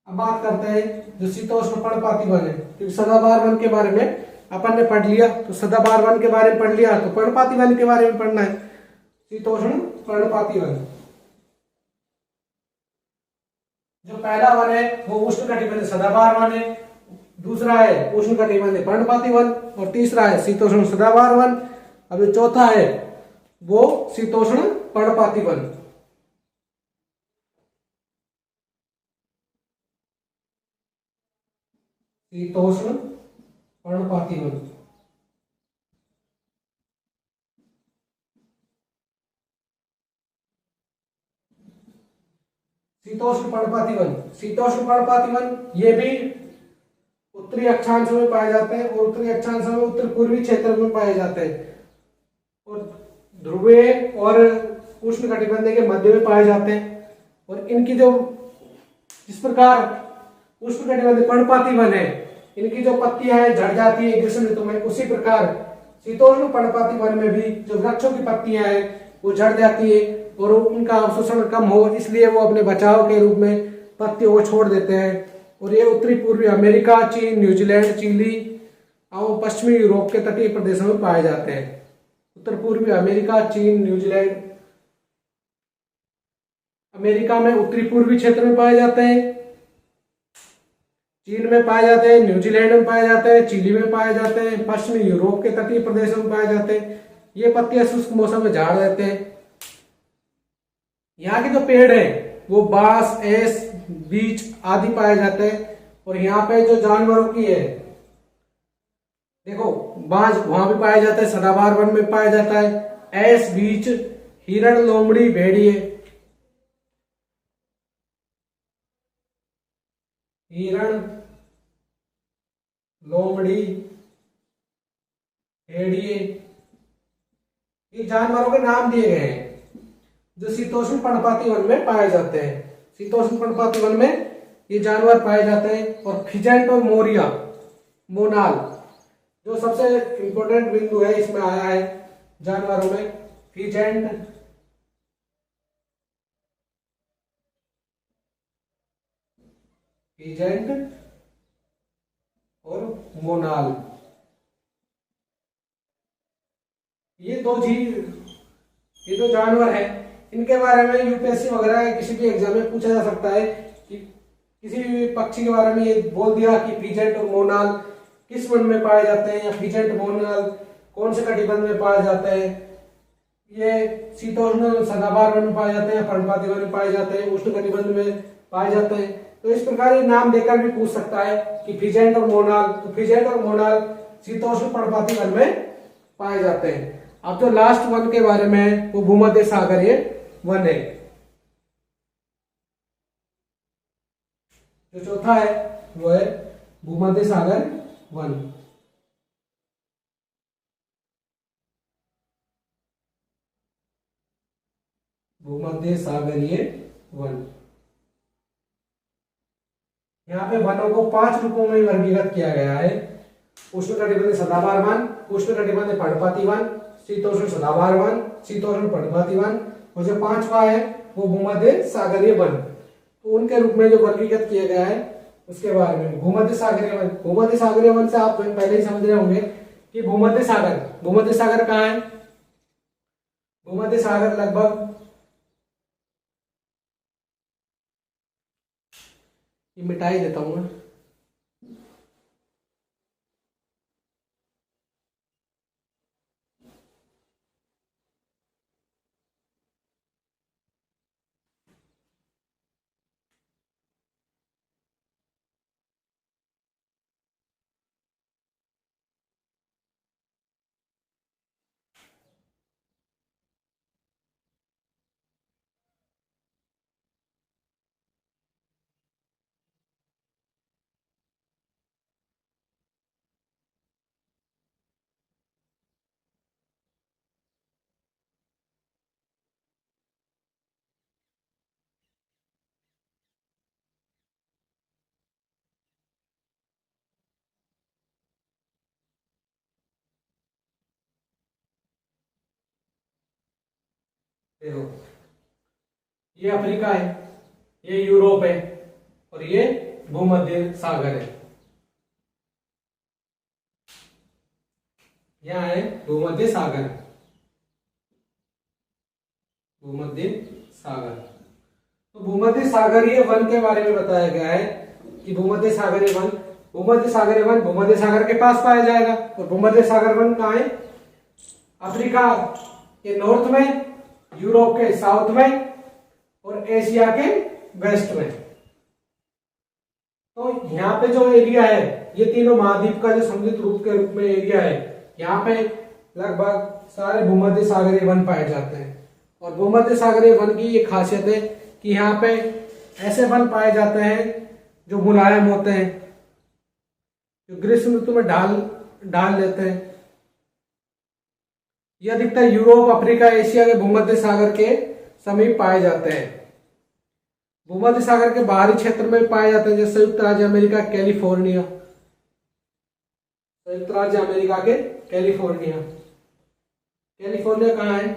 अब बात करते हैं जो शीतोष्ण पर्णपाती वन है। क्योंकि सदाबहार वन के बारे में अपन ने पढ़ लिया, तो सदाबहार वन के बारे में पढ़ लिया, तो पर्णपाती वन के बारे में पढ़ना है। शीतोष्ण पर्णपाती वन, जो पहला वन है वो उष्णकटिबंधीय सदाबहार वन है, दूसरा है उष्णकटिबंधीय पर्णपाती वन, और तीसरा है शीतोष्ण सदाबहार वन। अब जो चौथा है वो शीतोष्ण पर्णपाती वन। शीतोष्ण पर्णपाती वन, शीतोष्ण पर्णपाती वन, शीतोष्ण पर्णपाती वन ये भी उत्तरी अक्षांशों में पाए जाते हैं। और उत्तरी अक्षांशों में उत्तर पूर्वी क्षेत्र में पाए जाते हैं। और ध्रुवीय और उष्ण कटिबंधीय के मध्य में पाए जाते हैं। और इनकी जो, जिस प्रकार उष्ण कटिबंधीय पर्णपाती वन है, इनकी जो पत्तियां हैं झड़ जाती है ग्रीष्म ऋतु में, उसी प्रकार शीतोष्ण पर्णपाती वन में भी जो वृक्षों की पत्तियां हैं वो झड़ जाती है। और उनका अवशोषण कम हो, इसलिए वो अपने बचाव के रूप में पत्तियों को छोड़ देते हैं। और ये उत्तरी पूर्वी अमेरिका, चीन, न्यूजीलैंड, चिली और पश्चिमी यूरोप के तटीय प्रदेशों में पाए जाते हैं। उत्तर पूर्वी अमेरिका, चीन, न्यूजीलैंड, अमेरिका में उत्तरी पूर्वी क्षेत्र में पाए जाते हैं, चीन में पाए जाते हैं, न्यूजीलैंड में पाए जाते हैं, चिली में पाए जाते हैं, पश्चिमी यूरोप के तटीय प्रदेशों में पाए जाते हैं। ये पत्तियां शुष्क मौसम में झाड़ देते हैं। यहाँ के जो पेड़ है वो बांस, एस, बीच आदि पाए जाते हैं। और यहाँ पे जो जानवरों की है, देखो बांस वहां भी पाया जाता है, सदाबहार वन में पाया जाता है। एस, बीच, हिरण, लोमड़ी, भेड़िए, हिरण, लोमड़ी, भेड़िए, ये जानवरों के नाम दिए गए हैं जो शीतोष्ण पर्णपाती वन में पाए जाते हैं। शीतोष्ण पर्णपाती वन में ये जानवर पाए जाते हैं। और फिजेंट और मोरिया, मोनाल, जो सबसे इंपॉर्टेंट बिंदु है इसमें आया है जानवरों में, फिजेंट, फिजेंट और मोनाल, ये दो जानवर है। इनके बारे में यूपीएससी वगैरह किसी भी एग्जाम में पूछा जा सकता है कि किसी भी पक्षी के बारे में ये बोल दिया कि फिजेंट और मोनाल किस वन में पाए जाते हैं, या फिजेंट, मोनाल कौन से कटिबंध में पाए जाते हैं। ये शीतोष्ण सदाबहार वन में पाए जाते हैं, पर्णपाती वन में पाए जाते हैं, उष्ण कटिबंध में पाए जाते हैं। तो इस प्रकार ये नाम देकर भी पूछ सकता है कि फिजेंट और मोनाल, तो फिजेंट और मोनाल शीतोष्ण पर्णपाती वन में पाए जाते हैं। अब जो लास्ट वन के बारे में है वो भूमध्य सागरीय वन है। जो चौथा है वो है भूमध्य सागर वन। भूमध्य सागरीय वन, यहाँ पे वनों को 5 रूपों में वर्गीकृत किया गया है। उष्णकटिबंधीय सदाबहार वन, उष्णकटिबंधीय पर्णपाती वन, शीतोष्ण सदाबहार वन, शीतोष्ण पर्णपाती वन, और जो 5वां है वो भूमध्य सागरीय वन। तो उनके रूप में जो वर्गीकृत किया गया है उसके बारे में। भूमध्य सागरीय वन, भूमध्य सागरीय वन से आप पहले ही समझ रहे होंगे कि भूमध्य सागर कहाँ है? भूमध्य सागर लगभग, ये मिटा ही देता हूं मैं। देखो, ये अफ्रीका है, ये यूरोप है, और ये भूमध्य सागर है। यहाँ है भूमध्य सागर, भूमध्य सागर। तो भूमध्य सागरीय वन के बारे में बताया गया है कि भूमध्य सागरीय वन भूमध्य सागर के पास पाया जाएगा। और भूमध्य सागर वन कहाँ है? अफ्रीका के नॉर्थ में, यूरोप के साउथ में, और एशिया के वेस्ट में। तो यहाँ पे जो एरिया है, ये तीनों महाद्वीप का जो सम्मिलित रूप में एरिया है, यहाँ पे लगभग सारे भूमध्य सागरीय वन पाए जाते हैं। और भूमध्य सागरीय वन की ये खासियत है कि यहाँ पे ऐसे वन पाए जाते हैं जो मुलायम होते हैं, जो ग्रीष्म ऋतु में ढाल लेते हैं। ये अधिकतर यूरोप, अफ्रीका, एशिया के भूमध्य सागर के समीप पाए जाते हैं। भूमध्य सागर के बाहरी क्षेत्र में पाए जाते हैं, जैसे संयुक्त राज्य अमेरिका, कैलिफोर्निया, संयुक्त राज्य अमेरिका के कैलिफोर्निया। कैलिफोर्निया कहाँ है?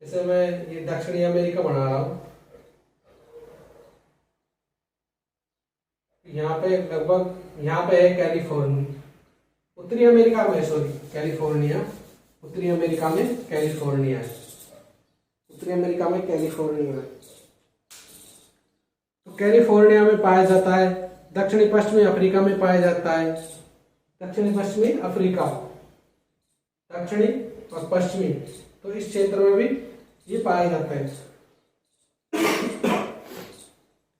जैसे मैं ये दक्षिणी अमेरिका बना रहा हूं, यहाँ पे लगभग, यहाँ पे है कैलिफोर्निया। उत्तरी अमेरिका में, सॉरी, कैलिफोर्निया उत्तरी अमेरिका में कैलिफोर्निया है, उत्तरी अमेरिका में कैलिफोर्निया है। तो कैलिफोर्निया में पाया जाता है। दक्षिणी पश्चिमी अफ्रीका में पाया जाता है, दक्षिणी पश्चिमी अफ्रीका, दक्षिणी और पश्चिमी, तो इस क्षेत्र में भी ये पाया जाता है।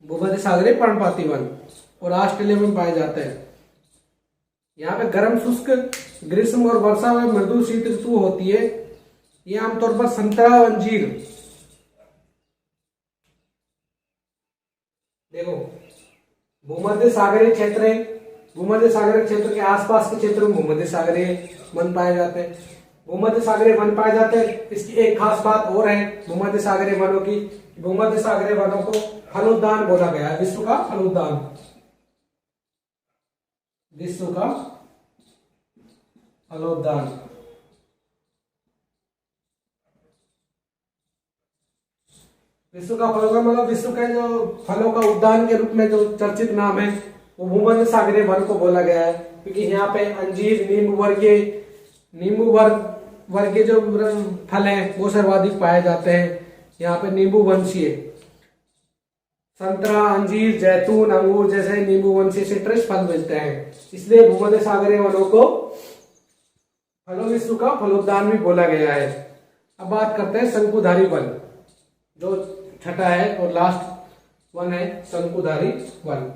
भूमध्य सागरीय पर्णपाती वन, और ऑस्ट्रेलिया में पाए जाते हैं। यहाँ पे गर्म शुष्क ग्रीष्म और वर्षा में मृदु शीत ऋतु होती है। ये आमतौर पर संतरा, अंजीर, देखो भूमध्य सागरीय क्षेत्र है, भूमध्य सागरीय क्षेत्र के आसपास के क्षेत्र में भूमध्य सागरीय वन पाए जाते हैं। भूमध्य सागरीय वन पाए जाते हैं। इसकी एक खास बात और है भूमध्य सागरीय वनों की, भूमध्य सागरीय वनों को फलोद्यान बोला गया है, विश्व का फलोद्यान, विश्व का फलोद्यान। विश्व का फलोद्यान मतलब विश्व के जो फलों का उद्यान के रूप में जो चर्चित नाम है वो भूमध्य सागरीय वन को बोला गया है, क्योंकि यहाँ पे अंजीर, नींबू वर्गीय जो फल हैं वो सर्वाधिक पाए जाते हैं। यहाँ पे नींबू वंशीय, संतरा, अंजीर, जैतून, अंगूर जैसे नींबू वंशीय सिट्रस फल मिलते हैं। इसलिए भूमध्य सागरीय वनों को फलों विश्व का फलोद्यान भी बोला गया है। अब बात करते हैं शंकुधारी वन, जो छठा है और लास्ट वन है शंकुधारी वन।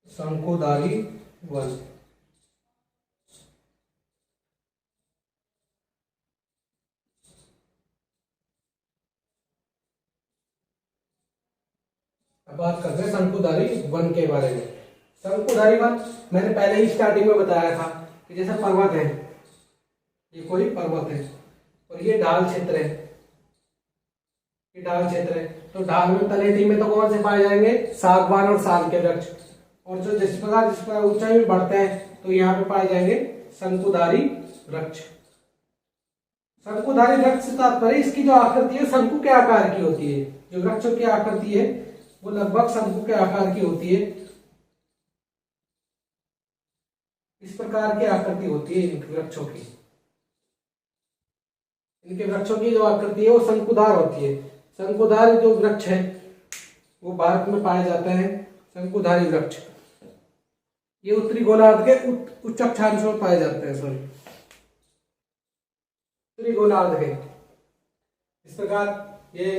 शंकुधारी वन, अब बात करते हैं शंकुधारी वन के बारे में। शंकुधारी वन मैंने पहले ही स्टार्टिंग में बताया था कि जैसा पर्वत है, ये कोई पर्वत है और ये ढाल क्षेत्र है, ये ढाल क्षेत्र है। तो ढाल में तलेटी में तो कौन से पाए जाएंगे? सागवान और साल के वृक्ष। और जो जिस प्रकार ऊंचाई में बढ़ते हैं तो यहाँ पे पाए जाएंगे शंकुधारी वृक्ष। शंकुधारी वृक्ष से तात्पर्य इसकी जो आकृति है शंकु के आकार की होती है। जो वृक्षों की आकृति है वो लगभग शंकु के आकार की होती है। इस प्रकार की आकृति होती है इन वृक्षों की। इनके वृक्षों की जो आकृति है वो शंकुधार होती है। शंकुधारी जो वृक्ष है वो भारत में पाए जाते हैं। शंकुधारी वृक्ष ये उत्तरी गोलार्ध के उच्च अक्षांश में पाए जाते हैं। सॉरी, उत्तरी गोलार्ध के। इस प्रकार ये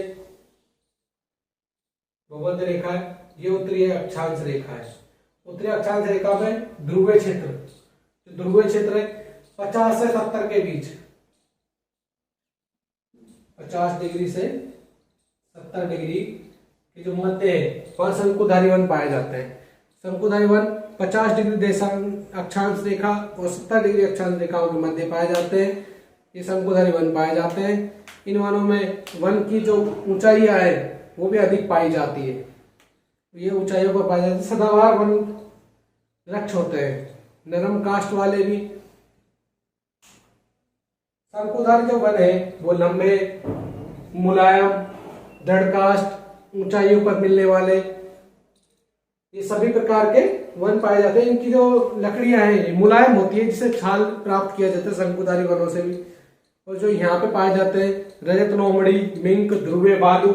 भूमध्य रेखा है, ये उत्तरी अक्षांश रेखा है। उत्तरी अक्षांश रेखा में ध्रुवीय क्षेत्र, जो ध्रुवीय क्षेत्र है 50 से 70 के बीच, 50 डिग्री से 70 डिग्री की जो मध्य है वह शंकुधारी वन पाए जाते हैं। शंकुधारी वन 50 डिग्री देशांश अक्षांश रेखा और 70 डिग्री अक्षांश रेखाओं के मध्य पाए जाते हैं। ये शंकुधारी वन पाए जाते हैं। इन वनों में वन की जो ऊंचाइयां है वो भी अधिक पाई जाती है। ये ऊंचाइयों पर पाए जाते हैं। सदाबहार वन वृक्ष होते हैं, नरम काष्ठ वाले भी। शंकुधारी जो वन है वो लंबे, मुलायम, दृढ़ काष्ठ, ऊंचाइयों पर मिलने वाले, ये सभी प्रकार के वन पाए जाते हैं। इनकी जो लकड़ियां हैं मुलायम होती है, जिससे छाल प्राप्त किया जाता है शंकुधारी वनों से भी। और जो यहाँ पे पाए जाते हैं रजत लोमड़ी, मिंक, ध्रुवे बालू,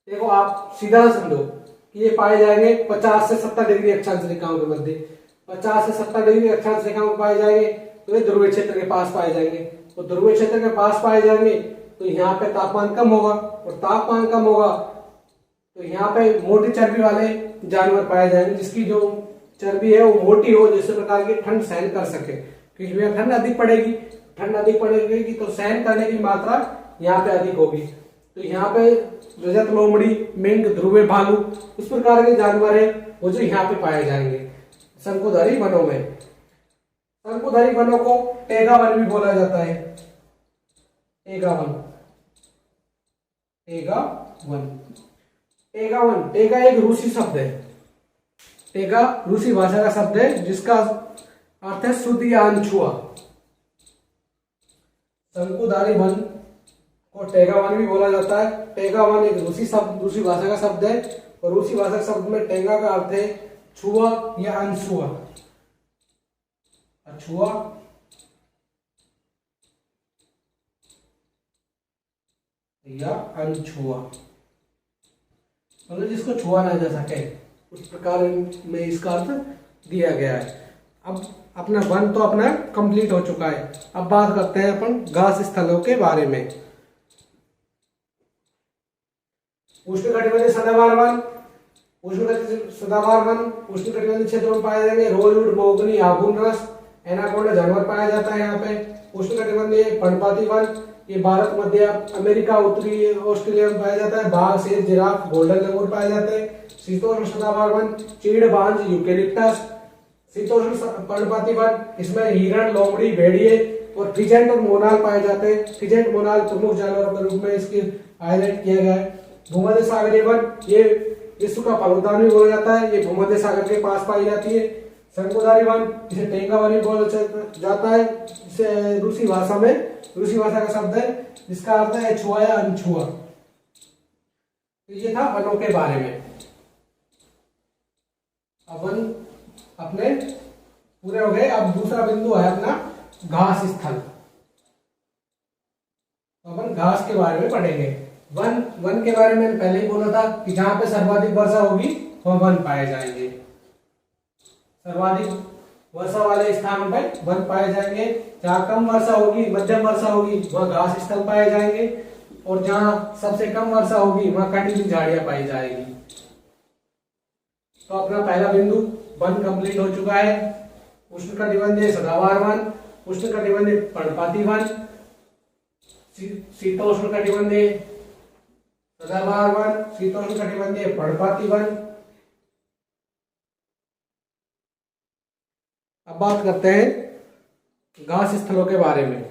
देखो आप सीधा समझो कि ये पाए जाएंगे 50 से 70 डिग्री अक्षांश रेखाओं के मध्य। 50 से 70 डिग्री अक्षांश रेखाओं में पाए जाएंगे तो ये ध्रुवीय क्षेत्र के पास पाए जाएंगे। तो ध्रुवीय क्षेत्र के पास पाए जाएंगे तो यहाँ पे तापमान कम होगा, और तापमान कम होगा तो यहाँ पे मोटी चर्बी वाले जानवर पाए जाएंगे, जिसकी जो चर्बी है वो मोटी हो, जिस प्रकार की ठंड सहन कर सके। क्योंकि यहाँ ठंड अधिक पड़ेगी, ठंड अधिक पड़ेगी तो सहन करने की मात्रा यहाँ पे अधिक होगी। तो यहाँ पे रजत लोमड़ी, मिंक, ध्रुवे भालू, उस प्रकार के जानवर है वो जो यहाँ पे पाए जाएंगे शंकुधारी वनों में। शंकुधारी वनों को टेगा वन भी बोला जाता है। Tega one, Tega one, Tega one, Tega एक रूसी शब्द है। टेगा रूसी भाषा का शब्द है जिसका अर्थ है शुद्ध या अनछुआ। शंकुधारी वन को टेगा वन भी बोला जाता है। टेगा वन एक रूसी शब्द, रूसी भाषा का शब्द है, और रूसी भाषा शब्द में टेगा का अर्थ है छुआ या अनछुआ। अछुआ या अनछुआ, मतलब जिसको छुआ ना जा सके, उस प्रकार में इसका अर्थ दिया गया है। अब अपना वन तो अपना कंप्लीट हो चुका है। अब बात करते हैं अपन घास स्थलों के बारे में। उष्णकटिबंधीय सदाबहार वन, सदाबहार वन उष्णकटिबंधीय क्षेत्रों में पाए जाएंगे। रोजवुड, मोगनी, आबूल रस, एनाकोंडा जानवर पाया जाता है यहाँ पे। उष्णकटिबंधीय पर्णपाती वन, ये भारत, मध्य अमेरिका, उत्तरी ऑस्ट्रेलिया में पाया जाता है। बाघ, शेर, जिराफ, गोल्डन लंगूर पाए जाते हैं। शीतोष्ण सदाबहार वन, चीड़, बांज, यूकेलिप्टस। शीतोष्ण पर्णपाती वन, इसमें हिरण, लोमड़ी, भेड़िए और फिजेंट और मोनाल पाए जाते हैं। फिजेंट, मोनाल प्रमुख जानवरों के रूप में इसकी हाईलाइट किया गया है। भूमध्य सागरीय वन, ये विश्व का फलोद्यान भी बोला जाता है, ये भूमध्य सागर के पास पाई जाती है। शंकुधारी वन, इसे टेगा वन भी बोला जाता है, इसे रूसी भाषा में, रूसी भाषा का शब्द है जिसका अर्थ है छुआ या अनछुआ। ये था वनों के बारे में। अब वन अपने पूरे हो गए। अब दूसरा बिंदु है अपना घास स्थल। अपन घास के बारे में पढ़ेंगे। वन के बारे में पहले ही बोला था कि जहां पे सर्वाधिक वर्षा होगी वह वन पाए जाएंगे। सर्वाधिक वर्षा वाले स्थानों पर वन पाए जाएंगे। जहां कम वर्षा होगी, मध्यम वर्षा होगी, वह घास स्थल पाए जाएंगे। और जहां सबसे कम वर्षा होगी वहां कंटीली झाड़ियां पाई जाएगी। तो अपना पहला बिंदु वन कंप्लीट हो चुका है। उष्णकटिबंधीय सदाबहार वन, उष्णकटिबंधीय पर्णपाती वन, शीतोष्णकटिबंधीय सदाबहार वन, शीतोष्णकटिबंधीय पर्णपाती वन। अब बात करते हैं घास स्थलों के बारे में।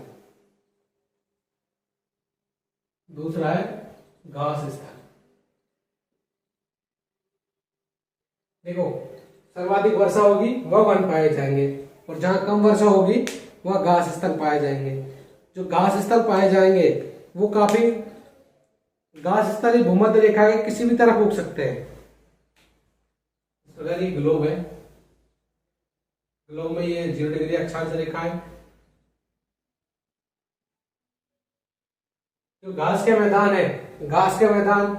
दूसरा है घास स्थल। देखो, सर्वाधिक वर्षा होगी वह वन पाए जाएंगे। और जहाँ कम वर्षा होगी वहाँ घास स्थल पाए जाएंगे। जो घास स्थल पाए जाएंगे वो काफी, घास स्थल भूमध्य रेखा के किसी भी तरफ उग सकते हैं। अगर ये ग्लोब है, ग्लोब में ये 0 डिग्री अक्षांश रेखा है। जो घास के मैदान है, घास के मैदान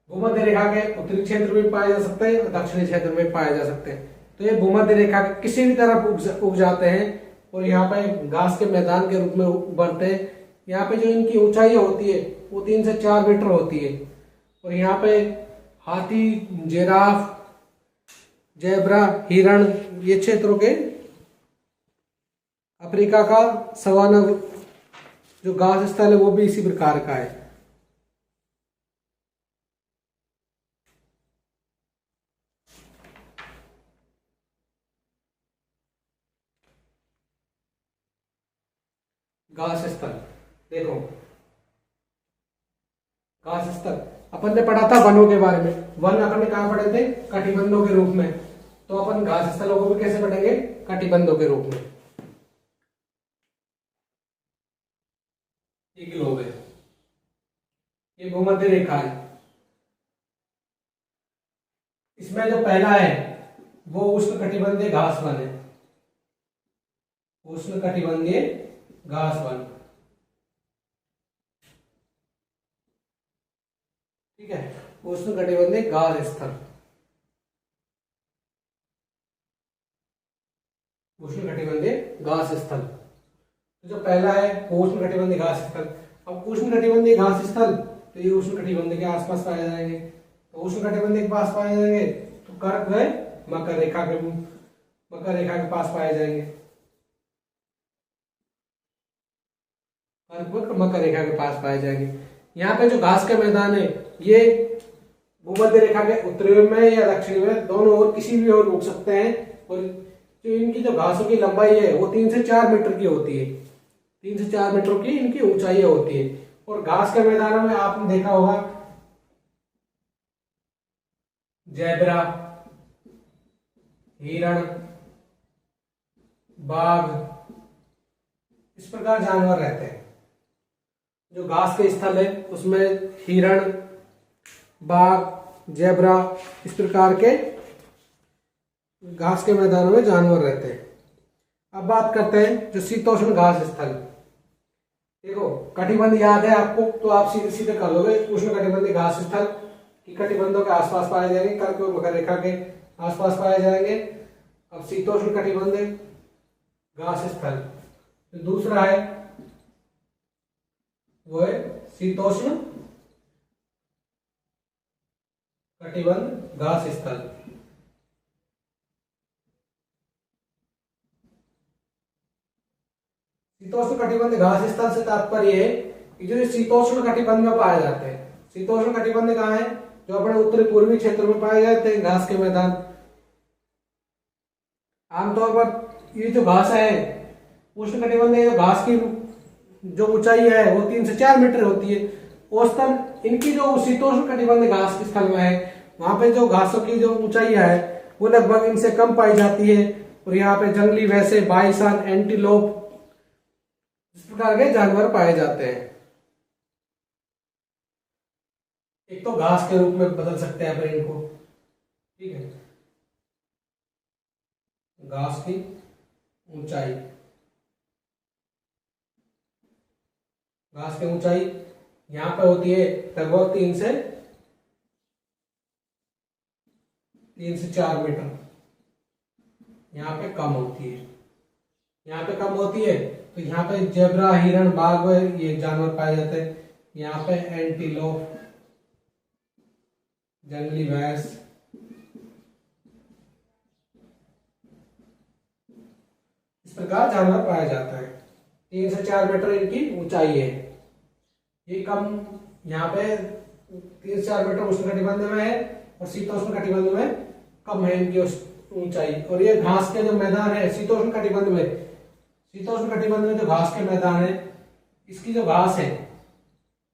भूमध्य रेखा के उत्तरी क्षेत्र में पाए जा सकते हैं और दक्षिणी क्षेत्र में पाए जा सकते हैं। तो ये भूमध्य रेखा के किसी भी तरफ उग जाते हैं और यहाँ पे घास के मैदान के रूप में उभरते हैं। यहाँ पे जो इनकी ऊंचाई होती है वो 3 से 4 मीटर होती है। और यहाँ पे हाथी, जिराफ, जेब्रा, हिरण, ये क्षेत्रों के अफ्रीका का सवाना जो घास स्थल है वो भी इसी प्रकार का है। घास स्थल देखो, घास स्थल अपन ने पढ़ा था वनों के बारे में। वन अपन ने कहा पढ़े थे? कटिबंधों के रूप में। तो अपन घास स्थलों को भी कैसे पढ़ेंगे? कटिबंधों के रूप में। ये ग्लोब है, ये भूमध्य रेखा है। इसमें जो पहला है वो उष्णकटिबंधीय घास वन है, उष्णकटिबंधीय घास वन। ठीक है, उष्णकटिबंधीय घास स्थल, उष्णकटिबंधीय घास स्थल। जो पहला है उष्णकटिबंधीय घास स्थल। अब उष्णकटिबंधीय घास स्थल तो ये उष्णकटिबंध के आसपास पाए जाएंगे। तो उष्णकटिबंध के पास पाए जाएंगे तो कर्क व मकर रेखा के पास पाए जाएंगे। कर्क व मकर रेखा के पास पाए जाएंगे। यहाँ पे जो घास के मैदान है ये भूमध्य रेखा के उत्तरी में या दक्षिणी में, दोनों ओर किसी भी ओर उग सकते हैं। और जो इनकी जो घासों की लंबाई है वो 3 से 4 मीटर की होती है। 3 से 4 मीटर की इनकी ऊंचाई होती है। और घास के मैदानों में आपने देखा होगा जेब्रा, हिरण, बाघ, इस प्रकार जानवर रहते हैं। जो घास के स्थल है उसमें हिरण, बाघ, जेब्रा, इस प्रकार के घास के मैदानों में जानवर रहते हैं। अब बात करते हैं जो शीतोष्ण घास स्थल। देखो कटिबंध याद है आपको तो आप सीधे सीधे कर लोगे। उष्ण कटिबंधीय घास स्थल की कटिबंधों के आसपास पाए जाएंगे, कर्क और मकर रेखा के आसपास पाए जाएंगे। अब शीतोष्ण कटिबंधीय घास स्थल तो दूसरा है वो है शीतोष्ण कटिबंध घास स्थल। शीतोष्ण कटिबंध घास स्थल से तात्पर्य है कि जो शीतोष्ण कटिबंध में पाए जाते हैं। शीतोष्ण कटिबंध कहाँ है? जो अपने उत्तरी पूर्वी क्षेत्र में पाए जाते हैं घास के मैदान। आमतौर पर ये जो घास है उष्ण कटिबंधीय घास की जो ऊंचाई है वो 3 से 4 मीटर होती है औसतन। इनकी जो शीतोष्ण कटिबंधीय घास के स्थल में है वहां पे जो घासों की जो ऊंचाई है वो लगभग इनसे कम पाई जाती है। और यहाँ पे जंगली भैंसे, बाइसन, एंटीलोप, इस प्रकार के जानवर पाए जाते हैं। एक तो घास के रूप में बदल सकते हैं अपन इनको। ठीक है, घास की ऊंचाई, घास की ऊंचाई यहां पे होती है लगभग 3 से 4 मीटर। यहाँ पे कम होती है, यहाँ पे कम होती है। तो यहाँ पे जेब्रा, हिरण, बाघ ये जानवर पाए जाते हैं। यहाँ पे एंटीलोप, जंगली भैंस, इस प्रकार जानवर पाया जाता है। 3 से 4 मीटर इनकी ऊंचाई है। ये कम यहाँ पे 3 से 4 मीटर उष्ण कटिबंध में है और शीतोष्ण कटिबंध में कम है इनकी ऊंचाई। और ये घास के जो मैदान है शीतोष्ण कटिबंध में जो घास के मैदान है इसकी जो घास है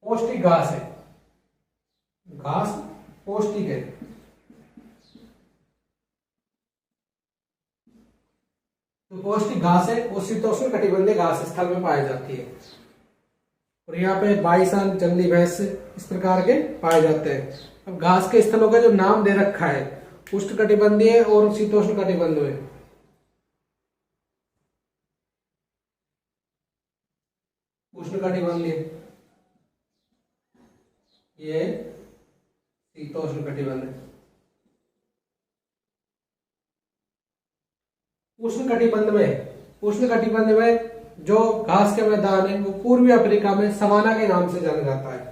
पौष्टिक घास है, घास पौष्टिक है। जो पौष्टिक घास है वो शीतोष्ण कटिबंधीय घास स्थल में पाई जाती है। और यहाँ पे बाइसन, जंगली भैंस इस प्रकार के पाए जाते हैं। अब घास के स्थलों का जो नाम दे रखा है उष्ण कटिबंधीय और शीतोष्ण कटिबंधीय। उष्ण कटिबंधीय, ये शीतोष्ण कटिबंधीय। उष्ण कटिबंध में जो घास के मैदान है वो पूर्वी अफ्रीका में सवाना के नाम से जाना जाता है।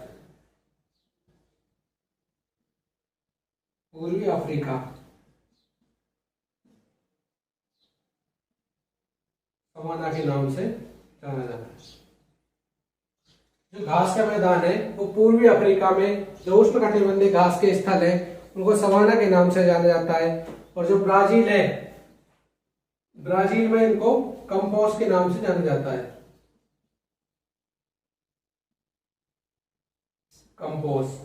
पूर्वी अफ्रीका, सवाना के नाम से जाना जाता है। जो घास के मैदान है वो पूर्वी अफ्रीका में जो उष्ण कटिबंधीय घास के स्थल है उनको सवाना के नाम से जाना जाता है। और जो ब्राजील है, ब्राजील में इनको कंपोस्ट के नाम से जाना जाता है। कंपोस्ट।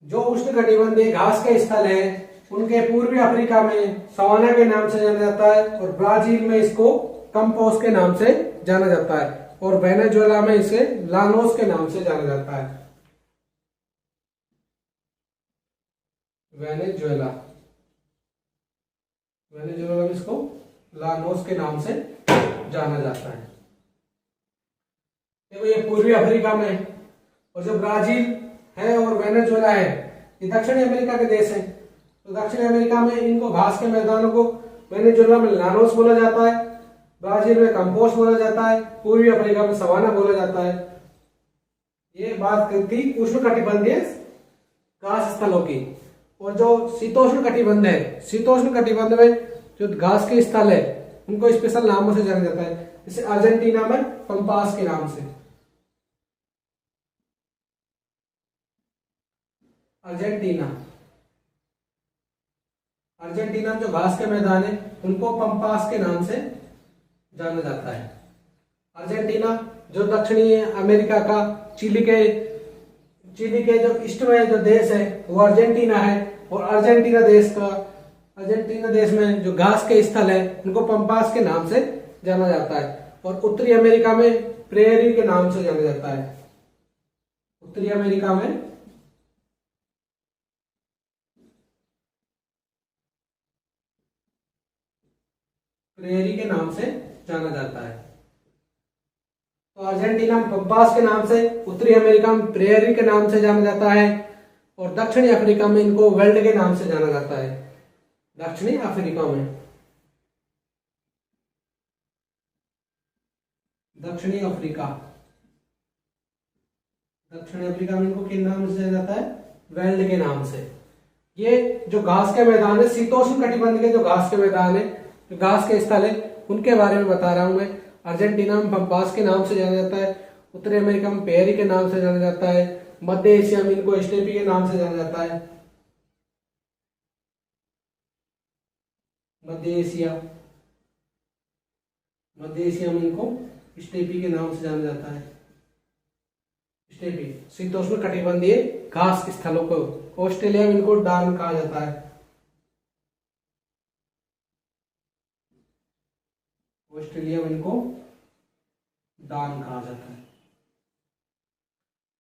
जो उष्णकटिबंधीय घास के स्थल हैं उनके पूर्वी अफ्रीका में सवाना के नाम से जाना जाता है और ब्राजील में इसको कंपोस्ट के नाम से जाना जाता है और वेनेजुएला में इसे लानोस के नाम से जाना जाता है। वेनेजुएला में इसको लानोस के नाम से जाना जाता है। देखो ये पूर्वी अफ्रीका में, और जो ब्राजील है और वेनेजुएला है ये दक्षिणी अमेरिका के देश हैं। तो दक्षिणी अमेरिका में इनको घास के मैदानों को वेनेजुएला में लानोस बोला जाता है, ब्राजील में कंपोस्ट बोला जाता है, पूर्वी अफ्रीका में सवाना बोला जाता है। ये बात करती उष्णकटिबंधीय घास स्थलों की। और जो शीतोष्ण कटिबंध है, शीतोष्ण कटिबंध में जो घास के स्थल है उनको स्पेशल नामों से जाना जाता है। जैसे अर्जेंटीना में पंपास के नाम से, अर्जेंटीना जो घास के मैदान है उनको पंपास के नाम से जाना जाता है। अर्जेंटीना जो दक्षिणी अमेरिका का चिली के जो ईस्ट में जो देश है वो अर्जेंटीना है। और अर्जेंटीना देश में जो घास के स्थल है उनको पंपास के नाम से जाना जाता है। और उत्तरी अमेरिका में प्रेयरी के नाम से जाना जाता है। उत्तरी अमेरिका में प्रेयरी के नाम से जाना जाता है। तो अर्जेंटीना में पंपास के नाम से, उत्तरी अमेरिका में प्रेयरी के नाम से जाना जाता है और दक्षिणी अफ्रीका में इनको वेल्ड के नाम से जाना जाता है। दक्षिणी अफ्रीका में इनको किन नाम से जाना जाता है? वेल्ड के नाम से। ये जो घास के मैदान है, शीतोष्ण कटिबंध के जो घास के मैदान है, जो घास के स्थल है, उनके बारे में बता रहा हूं मैं। अर्जेंटीना में पंपास के नाम से जाना जाता है, उत्तरी अमेरिका में पेरी के नाम से जाना जाता है, मध्य एशिया में इनको स्टेपी के नाम से जाना जाता है। मध्य एशिया में इनको स्टेपी के नाम से जाना जाता है। स्टेपी शीतोष्ण कटिबंधीय घास स्थलों को, ऑस्ट्रेलिया में इनको डान कहा जाता है। ऑस्ट्रेलिया में इनको डान कहा जाता है।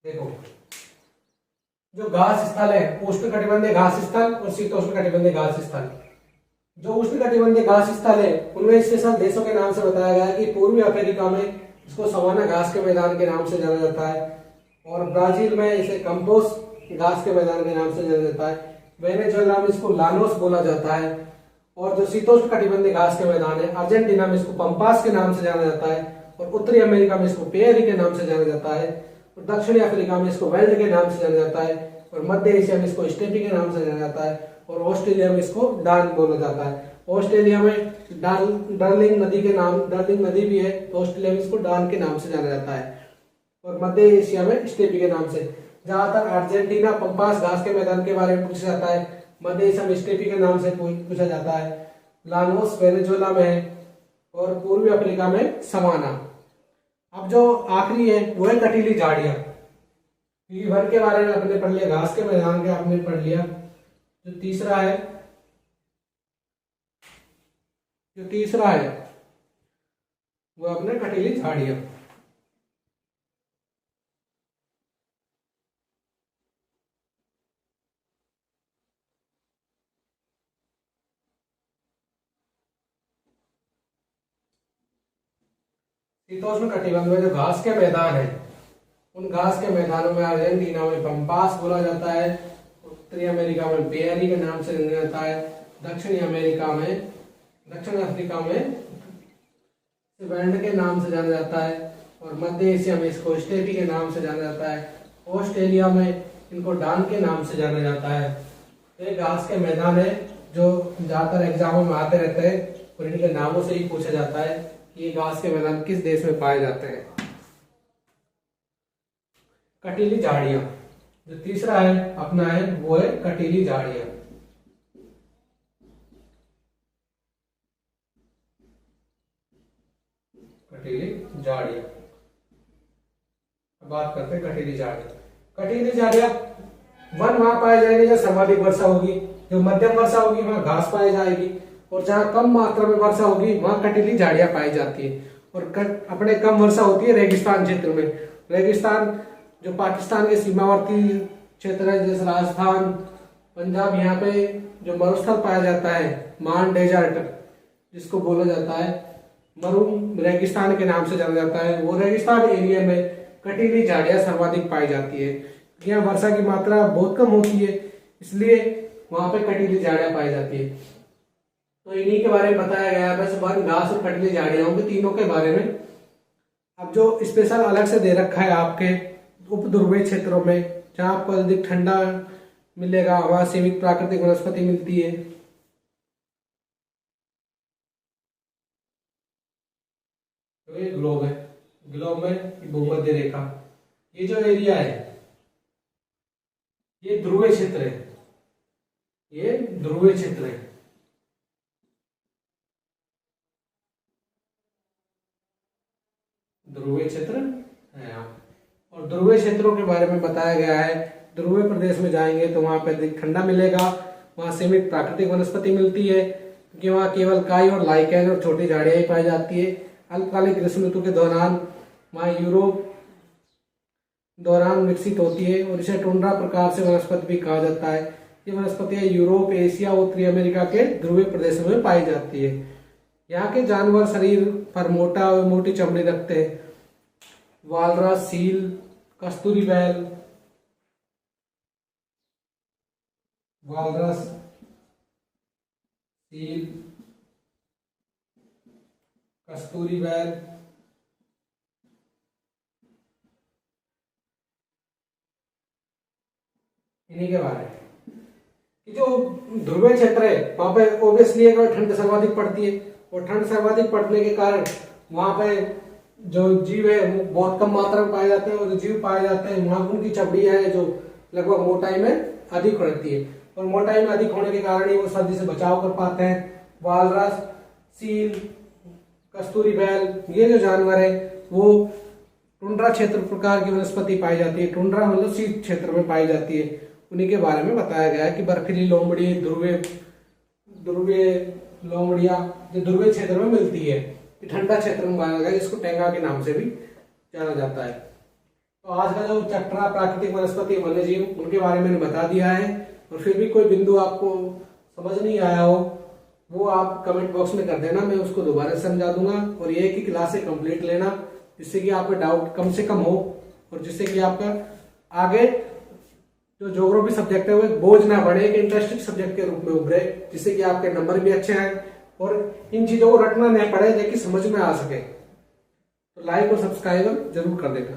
देखो जो घास स्थल है, उष्ण कटिबंधीय घास स्थल और शीतोष्ण कटिबंधीय घास स्थल। जो उष्ण कटिबंधीय घास स्थल है उनमें स्पेशल देशों के नाम से बताया गया है कि पूर्वी अफ्रीका में इसको सवाना घास के मैदान के नाम से जाना जाता है और ब्राजील में इसे कंपोस्ट घास के मैदान के नाम से जाना जाता है। वेनेजुएला में इसको लानोस बोला जाता है। और जो शीतोष्ण कटिबंधीय घास के मैदान है, अर्जेंटीना में इसको पंपास के नाम से जाना जाता है और उत्तरी अमेरिका में इसको पेरी के नाम से जाना जाता है और दक्षिणी अफ्रीका में इसको वेल्ड के नाम से जाना जाता है और मध्य एशिया में इसको स्टेपी के नाम से जाना जाता है और ऑस्ट्रेलिया में इसको डान बोला जाता है। ऑस्ट्रेलिया में डार्लिंग नदी भी है तो ऑस्ट्रेलिया में इसको डान के नाम से जाना जाता है और मध्य एशिया में स्टेपी के नाम से। जहां तक अर्जेंटीना पंपास घास के मैदान के बारे में पूछा जाता है, मध्य एशिया में स्टेपी के नाम से पूछा जाता है, लानोस वेनेजुएला में है और पूर्वी अफ्रीका में सवाना। अब जो आखिरी है वो है कटीली झाड़ियां। वन के बारे में आपने पढ़ लिया, घास के मैदान के आपने पढ़ लिया। जो तीसरा है जो तीसरा है वो अपने कटीली झाड़ियां। शीतोष्ण कटिबंध में जो घास के मैदान है, उन घास के मैदानों में अर्जेंटीना में पंपास बोला जाता है, उत्तरी अमेरिका में बेरी के नाम से जाना जाता है, दक्षिणी अफ्रीका में सिबेंड के नाम से जाना जाता है, और मध्य एशिया में इसको स्टेपी के नाम से जाना जाता है। ऑस्ट्रेलिया में इनको डान के नाम से जाना जाता है। ये घास के मैदान है जो ज्यादातर एग्जामों में आते रहते हैं और इनके नामों से ही पूछा जाता है कि ये घास के मैदान किस देश में पाए जाते हैं। कटीली झाड़ियां, जो तीसरा है अपना है वो है कटीली झाड़ियां। कटीली झाड़ियां, बात करते हैं कटीली झाड़ियां। कटीली झाड़ियां वन वहां पाई जाएगी जहाँ सर्वाधिक वर्षा होगी, जो मध्यम वर्षा होगी वहां घास पाई जाएगी, और जहां कम मात्रा में वर्षा होगी वहां कटीली झाड़ियां पाई जाती है। और अपने कम वर्षा होती है रेगिस्तान क्षेत्र में। रेगिस्तान जो पाकिस्तान के सीमावर्ती क्षेत्र है, जैसे राजस्थान, पंजाब, यहाँ पे जो मरुस्थल पाया जाता है, मान डेजर्ट जिसको बोला जाता है, मरु रेगिस्तान के नाम से जाना जाता है, वो रेगिस्तान एरिया में कटीली झाड़ियां सर्वाधिक पाई जाती है। यहाँ वर्षा की मात्रा बहुत कम होती है, इसलिए वहां पे कटीली झाड़ियां पाई जाती है। तो इन्हीं के बारे में बताया गया है, बस वन, घास और कटीली झाड़ियां होंगी, तीनों के बारे में। अब जो स्पेशल अलग से दे रखा है आपके उप ध्रुवीय क्षेत्रों में, जहां आपको अधिक ठंडा मिलेगा, वहां सीमित प्राकृतिक वनस्पति मिलती है। तो ये ग्लोब है, ग्लोब में भूमध्य रेखा, ये जो एरिया है ये ध्रुवीय क्षेत्र है, ये ध्रुवीय क्षेत्र है। ध्रुवीय क्षेत्र है यहाँ, और ध्रुवीय क्षेत्रों के बारे में बताया गया है। ध्रुवीय प्रदेश में जाएंगे तो वहां पर अधिक ठंडा मिलेगा, वहां सीमित प्राकृतिक वनस्पति मिलती है, क्योंकि वहां केवल काई और लाइकेन और छोटी झाड़ियां ही पाई जाती है। अल्पकालिक ग्रीष्म ऋतु के दौरान वहां यूरोप दौरान विकसित होती है, और इसे टुंड्रा प्रकार से वनस्पति भी कहा जाता है। ये वनस्पतियां यूरोप, एशिया, उत्तरी अमेरिका के ध्रुवीय प्रदेशों में पाई जाती है। यहाँ के जानवर शरीर पर मोटी चमड़ी रखते हैं। वालरस, सील, कस्तूरी बैल, वालरस, सील, कस्तूरी बैल, इन्हीं के बारे में। जो ध्रुवीय क्षेत्र है वहां पे ओब्वियसली ठंड सर्वाधिक पड़ती है, और ठंड सर्वाधिक पड़ने के कारण वहां पे जो जीव है वो बहुत कम मात्रा में पाए जाते हैं, और जो जीव पाए जाते हैं वहां उनकी चमड़ी है जो लगभग मोटाई में अधिक रहती है, और मोटाई में अधिक होने के कारण ही वो सर्दी से बचाव कर पाते हैं। वालरस, सील, कस्तूरी बैल, ये जो जानवर है वो टुंड्रा क्षेत्र प्रकार की वनस्पति पाई जाती है। टुंड्रा मतलब शीत क्षेत्र में पाई जाती है। उन्हीं के बारे में बताया गया है कि बर्फीली लोमड़ी, ध्रुवीय लोमड़ियां जो ध्रुवीय क्षेत्र में मिलती है, ठंडा क्षेत्र में पाया गया, जिसको टेंगा के नाम से भी जाना जाता है। तो आज का जो चैप्टर है प्राकृतिक वनस्पति वन्य जीव, उनके बारे में मैंने बता दिया है। और फिर भी कोई बिंदु आपको समझ नहीं आया हो वो आप कमेंट बॉक्स में कर देना, मैं उसको दोबारा समझा दूंगा। और ये एक ही क्लास से कंप्लीट लेना, जिससे कि आपका डाउट कम से कम हो, और जिससे कि आपका आगे जो ज्योग्राफी सब्जेक्ट है वो एक बोझ ना बढ़े, एक इंटरेस्टिंग सब्जेक्ट के रूप में उभरे, जिससे कि आपके नंबर भी अच्छे आए और इन चीजों को रटना नहीं पड़े, ताकि समझ में आ सके। तो लाइक और सब्सक्राइब जरूर कर देना।